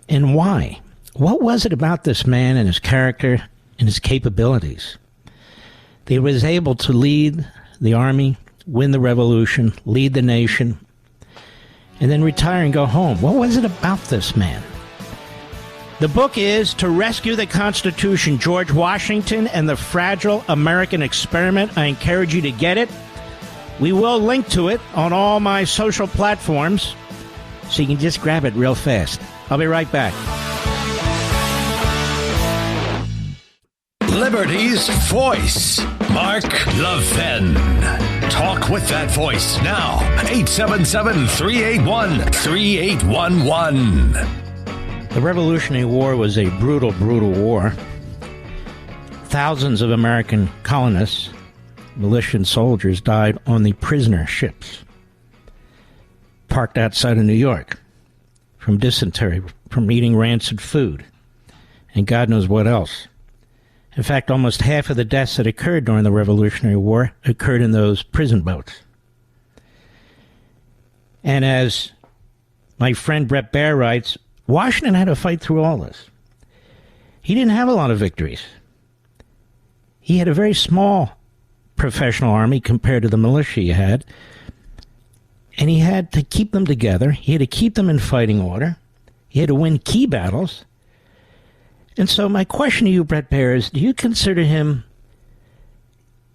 B: And why? what was it about this man and his character and his capabilities that he was able to lead the army, win the revolution, lead the nation, and then retire and go home? What was it about this man? The book is To Rescue the Constitution, George Washington and the Fragile American Experiment. I encourage you to get it. We will link to it on all my social platforms, so you can just grab it real fast. I'll be right back.
F: Liberty's voice, Mark Levin. Talk with that voice now. 877-381-3811.
B: The Revolutionary War was a brutal, brutal war. Thousands of American colonists, militia and soldiers died on the prisoner ships parked outside of New York from dysentery, from eating rancid food, and God knows what else. In fact, almost half of the deaths that occurred during the Revolutionary War occurred in those prison boats. And as my friend Brett Baer writes, Washington had to fight through all this. He didn't have a lot of victories. He had a very small professional army compared to the militia he had, and he had to keep them together. He had to keep them in fighting order. He had to win key battles. And so my question to you, Brett Baer, is do you consider him,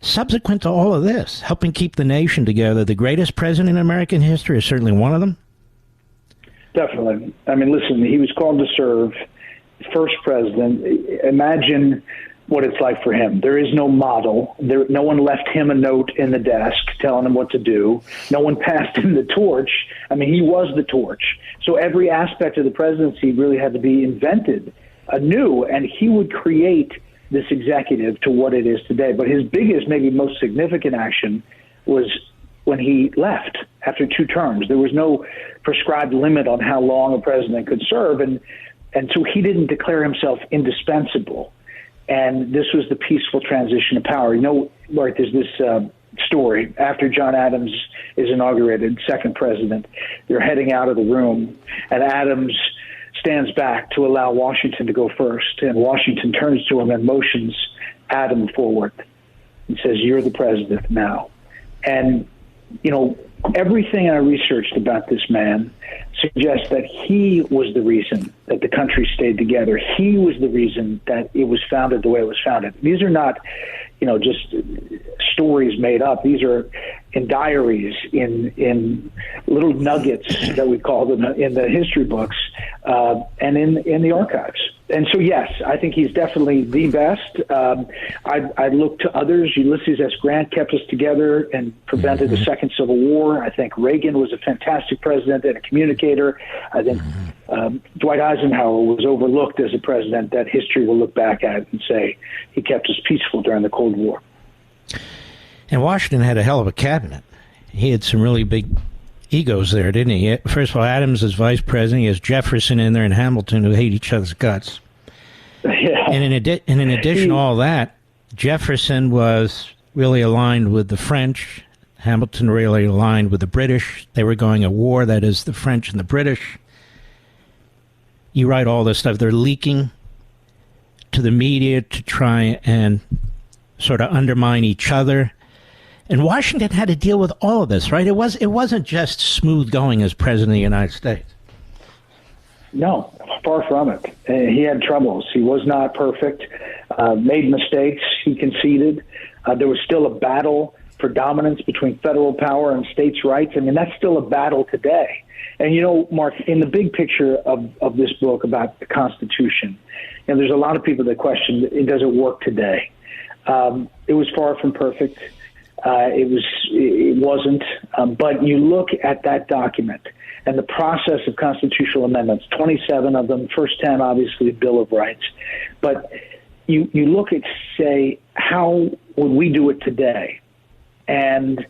B: subsequent to all of this, helping keep the nation together, the greatest president in American history, or certainly one of them?
E: Definitely. I mean, listen, he was called to serve, first president. Imagine what it's like for him. There is no model. No one left him a note in the desk telling him what to do. No one passed him the torch. I mean, he was the torch. So every aspect of the presidency really had to be invented anew, and he would create this executive to what it is today. But his biggest, maybe most significant action was when he left after 2 terms. There was no prescribed limit on how long a president could serve, and so he didn't declare himself indispensable. And this was the peaceful transition of power. You know, Mark, there's this story. After John Adams is inaugurated, second president, they're heading out of the room, and Adams stands back to allow Washington to go first. And Washington turns to him and motions Adam forward and says, "You're the president now." And, you know, everything I researched about this man suggests that he was the reason that the country stayed together. He was the reason that it was founded the way it was founded. These are not, you know, just stories made up. These are in diaries, in little nuggets that we call them in the history books, and in the archives. And so, yes, I think he's definitely the best. I look to others. Ulysses S. Grant kept us together and prevented the Second Civil War. I think Reagan was a fantastic president and a communicator. I think Dwight Eisenhower was overlooked as a president that history will look back at and say he kept us peaceful during the Cold War.
B: And Washington had a hell of a cabinet. He had some really big egos there, didn't he? First of all, Adams is vice president. He has Jefferson in there and Hamilton, who hate each other's guts. Yeah. And in addition to all that, Jefferson was really aligned with the French. Hamilton really aligned with the British. They were going at war, that is, the French and the British. You write all this stuff. They're leaking to the media to try and sort of undermine each other. And Washington had to deal with all of this, right? It wasn't just smooth going as president of the United States.
E: No, far from it. He had troubles. He was not perfect, made mistakes. He conceded. There was still a battle for dominance between federal power and states' rights. I mean, that's still a battle today. And, you know, Mark, in the big picture of this book about the Constitution, and there's a lot of people that question, does it work today? It was far from perfect. It wasn't. But you look at that document and the process of constitutional amendments, 27 of them, first 10, obviously, Bill of Rights. But you look at, say, how would we do it today? And,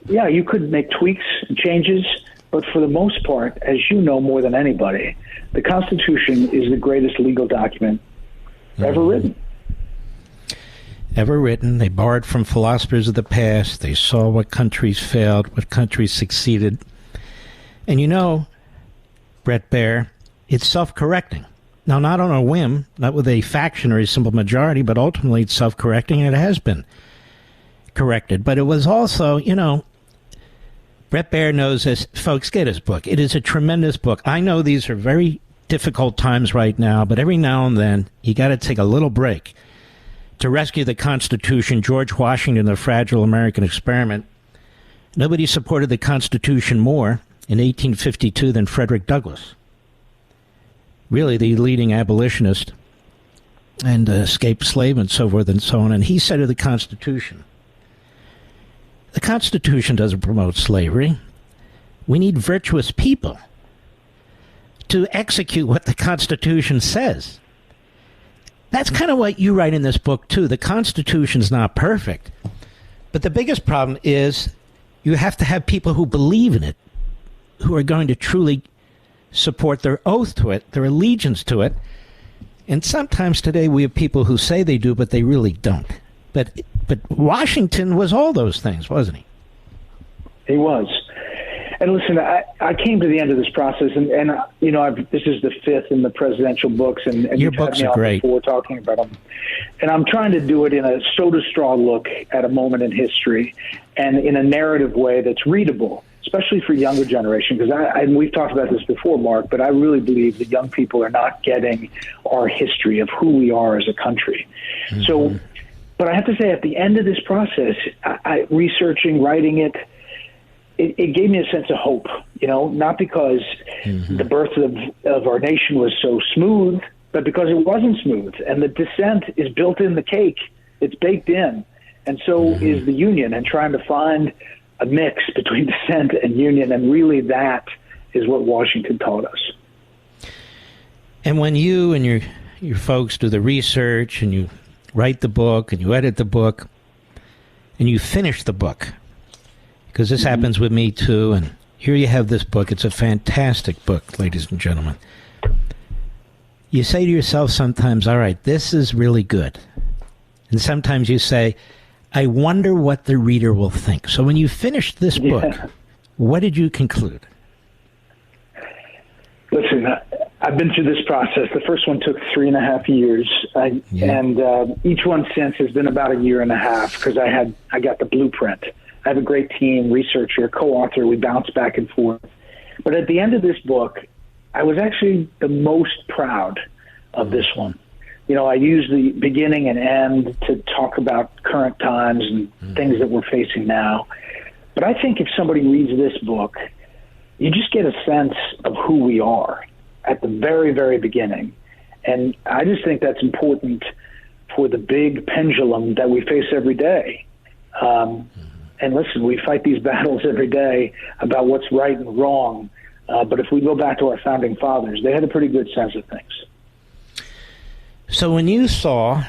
E: yeah, you could make tweaks and changes, but for the most part, as you know more than anybody, the Constitution is the greatest legal document ever written.
B: Ever written. They borrowed from philosophers of the past. They saw what countries failed, what countries succeeded. And you know, Brett Baer, it's self-correcting. Now, not on a whim, not with a faction or a simple majority, but ultimately it's self-correcting, and it has been corrected. But it was also, Brett Baer knows this. Folks, get his book. It is a tremendous book. I know these are very difficult times right now, but every now and then you got to take a little break to rescue the Constitution. George Washington, the fragile American experiment. Nobody supported the Constitution more in 1852 than Frederick Douglass. Really the leading abolitionist and escaped slave and so forth and so on. And he said of the Constitution, the Constitution doesn't promote slavery. We need virtuous people to execute what the Constitution says. That's kind of what you write in this book, too. The Constitution's not perfect. But the biggest problem is you have to have people who believe in it, who are going to truly support their oath to it, their allegiance to it. And sometimes today we have people who say they do, but they really don't. But Washington was all those things, wasn't he?
E: He was. And listen, I came to the end of this process, and this is the fifth in the presidential books, and
B: your books are great.
E: Before talking about them, and I'm trying to do it in a soda straw look at a moment in history, and in a narrative way that's readable, especially for younger generation. Because and we've talked about this before, Mark, but I really believe that young people are not getting our history of who we are as a country. Mm-hmm. So, but I have to say, at the end of this process, researching, writing it. It gave me a sense of hope, not because the birth of our nation was so smooth, but because it wasn't smooth. And the dissent is built in the cake. It's baked in. And so is the union, and trying to find a mix between dissent and union. And really that is what Washington taught us.
B: And when you and your folks do the research, and you write the book, and you edit the book, and you finish the book, because this happens with me, too. And here you have this book. It's a fantastic book, ladies and gentlemen. You say to yourself sometimes, all right, this is really good. And sometimes you say, I wonder what the reader will think. So when you finished this book, what did you conclude?
E: Listen, I've been through this process. The first one took 3.5 years. And each one since has been about 1.5 years because I got the blueprint. I have a great team, researcher, co-author. We bounce back and forth. But at the end of this book, I was actually the most proud of this one. I use the beginning and end to talk about current times and things that we're facing now. But I think if somebody reads this book, you just get a sense of who we are at the very, very beginning. And I just think that's important for the big pendulum that we face every day. And listen, we fight these battles every day about what's right and wrong. But if we go back to our founding fathers, they had a pretty good sense of things.
B: So when you saw,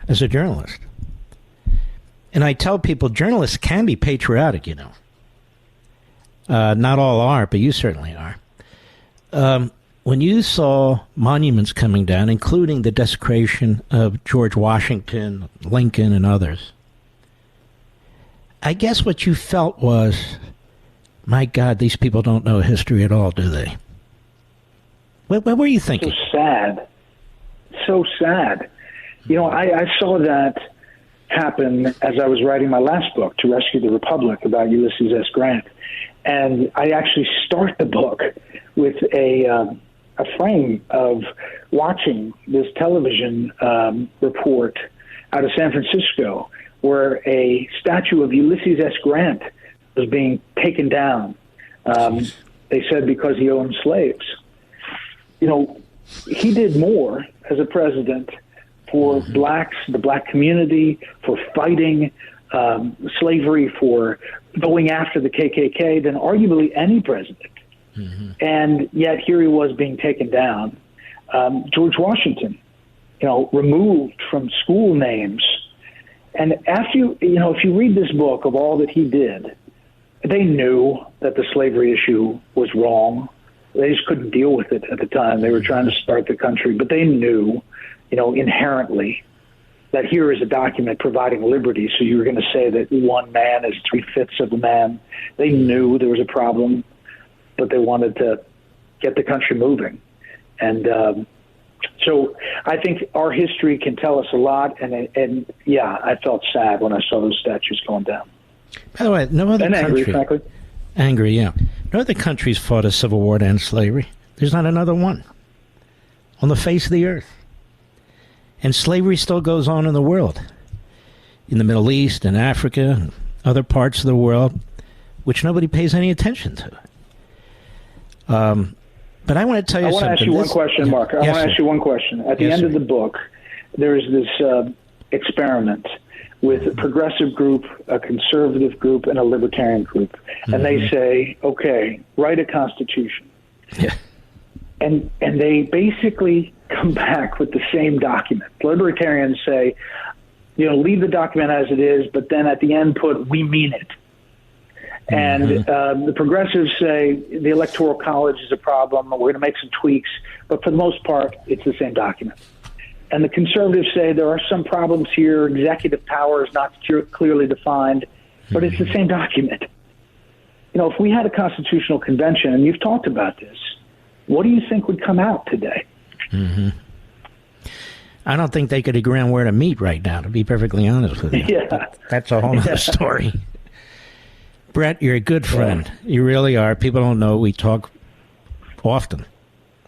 B: as a journalist, and I tell people journalists can be patriotic, not all are, but you certainly are. When you saw monuments coming down, including the desecration of George Washington, Lincoln, and others, I guess what you felt was, my God, these people don't know history at all, do they? What were you thinking?
E: So sad. I saw that happen as I was writing my last book, To Rescue the Republic, about Ulysses S. Grant. And I actually start the book with a frame of watching this television report out of San Francisco, where a statue of Ulysses S. Grant was being taken down. They said because he owned slaves. He did more as a president for blacks, the black community, for fighting slavery, for going after the KKK than arguably any president. And yet here he was being taken down. George Washington, removed from school names. And after if you read this book of all that he did, they knew that the slavery issue was wrong. They just couldn't deal with it at the time. They were trying to start the country, but they knew, inherently that here is a document providing liberty. So you were going to say that one man is 3/5 of a man. They knew there was a problem, but they wanted to get the country moving. And So I think our history can tell us a lot, and yeah, I felt sad when I saw those statues going down.
B: By the way, no other
E: and
B: country...
E: angry, frankly.
B: Angry, yeah. No other countries fought a civil war to end slavery. There's not another one on the face of the earth. And slavery still goes on in the world. In the Middle East and Africa and other parts of the world, which nobody pays any attention to. But I want to tell you something.
E: I want to ask you one question, Mark. I want to ask you one question. At the end of the book, there's this experiment with a progressive group, a conservative group, and a libertarian group. And they say, okay, write a constitution.
B: Yeah.
E: And they basically come back with the same document. Libertarians say, leave the document as it is, but then at the end put, we mean it. And the progressives say the Electoral College is a problem. We're going to make some tweaks. But for the most part, it's the same document. And the conservatives say there are some problems here. Executive power is not clearly defined. But it's the same document. If we had a constitutional convention, and you've talked about this, what do you think would come out today?
B: I don't think they could agree on where to meet right now, to be perfectly honest with you.
E: Yeah.
B: That's a whole other story. Brett, you're a good friend. Yeah. You really are. People don't know we talk often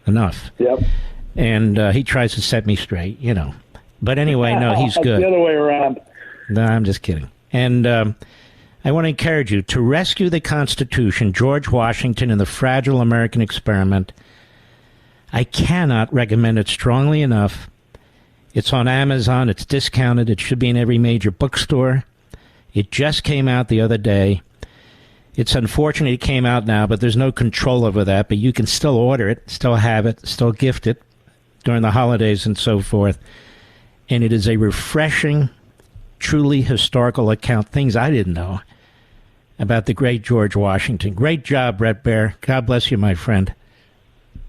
B: enough.
E: Yep.
B: And he tries to set me straight, But anyway, no, he's good.
E: The other way around.
B: No, I'm just kidding. And I want to encourage you to rescue the Constitution, George Washington, and the fragile American experiment. I cannot recommend it strongly enough. It's on Amazon. It's discounted. It should be in every major bookstore. It just came out the other day. It's unfortunate it came out now, but there's no control over that. But you can still order it, still have it, still gift it during the holidays and so forth. And it is a refreshing, truly historical account, things I didn't know, about the great George Washington. Great job, Brett Baer. God bless you, my friend.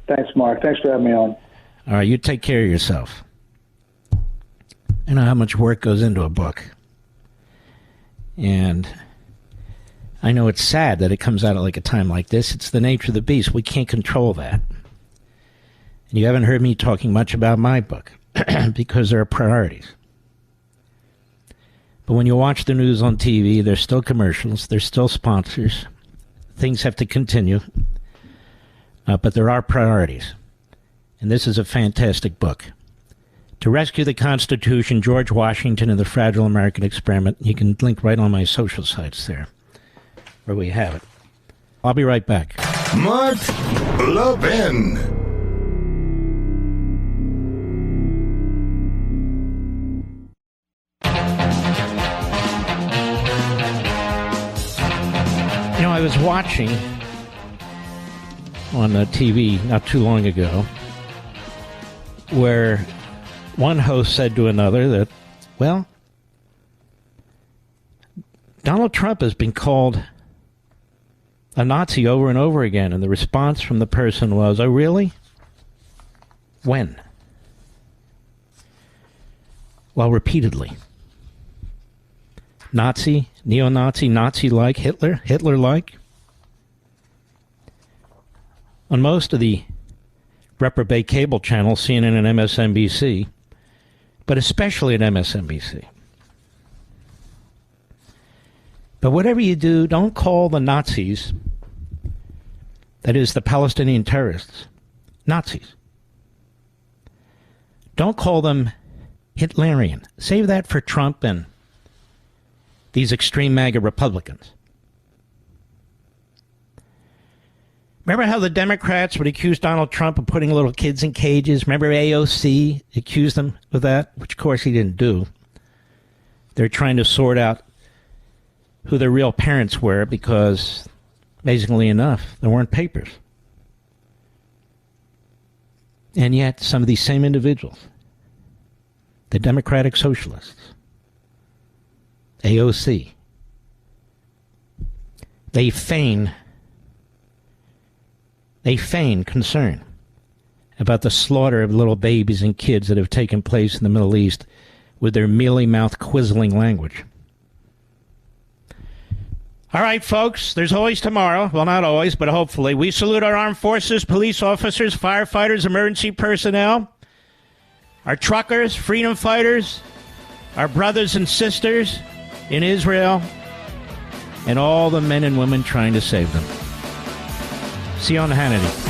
E: Thanks, Mark. Thanks for having me on.
B: All right, you take care of yourself. I know how much work goes into a book. And I know it's sad that it comes out at like a time like this. It's the nature of the beast. We can't control that. And you haven't heard me talking much about my book because there are priorities. But when you watch the news on TV, there's still commercials, there's still sponsors. Things have to continue. But there are priorities. And this is a fantastic book. To Rescue the Constitution, George Washington and the Fragile American Experiment. You can link right on my social sites there, where we have it. I'll be right back.
A: Mark Levin.
B: I was watching on TV not too long ago where one host said to another that, well, Donald Trump has been called a Nazi over and over again, and the response from the person was, oh, really? When? Well, repeatedly. Nazi, neo-Nazi, Nazi-like, Hitler-like. On most of the reprobate cable channels, CNN and MSNBC, but especially at MSNBC. But whatever you do, don't call the Nazis, that is, the Palestinian terrorists, Nazis. Don't call them Hitlerian. Save that for Trump and these extreme MAGA Republicans. Remember how the Democrats would accuse Donald Trump of putting little kids in cages? Remember AOC accused him of that, which of course he didn't do. They're trying to sort out who their real parents were because, amazingly enough, there weren't papers. And yet, some of these same individuals, the Democratic Socialists, AOC, they feign concern about the slaughter of little babies and kids that have taken place in the Middle East with their mealy-mouthed, quizzling language. All right, folks, there's always tomorrow. Well, not always, but hopefully. We salute our armed forces, police officers, firefighters, emergency personnel, our truckers, freedom fighters, our brothers and sisters in Israel, and all the men and women trying to save them. See you on Hannity.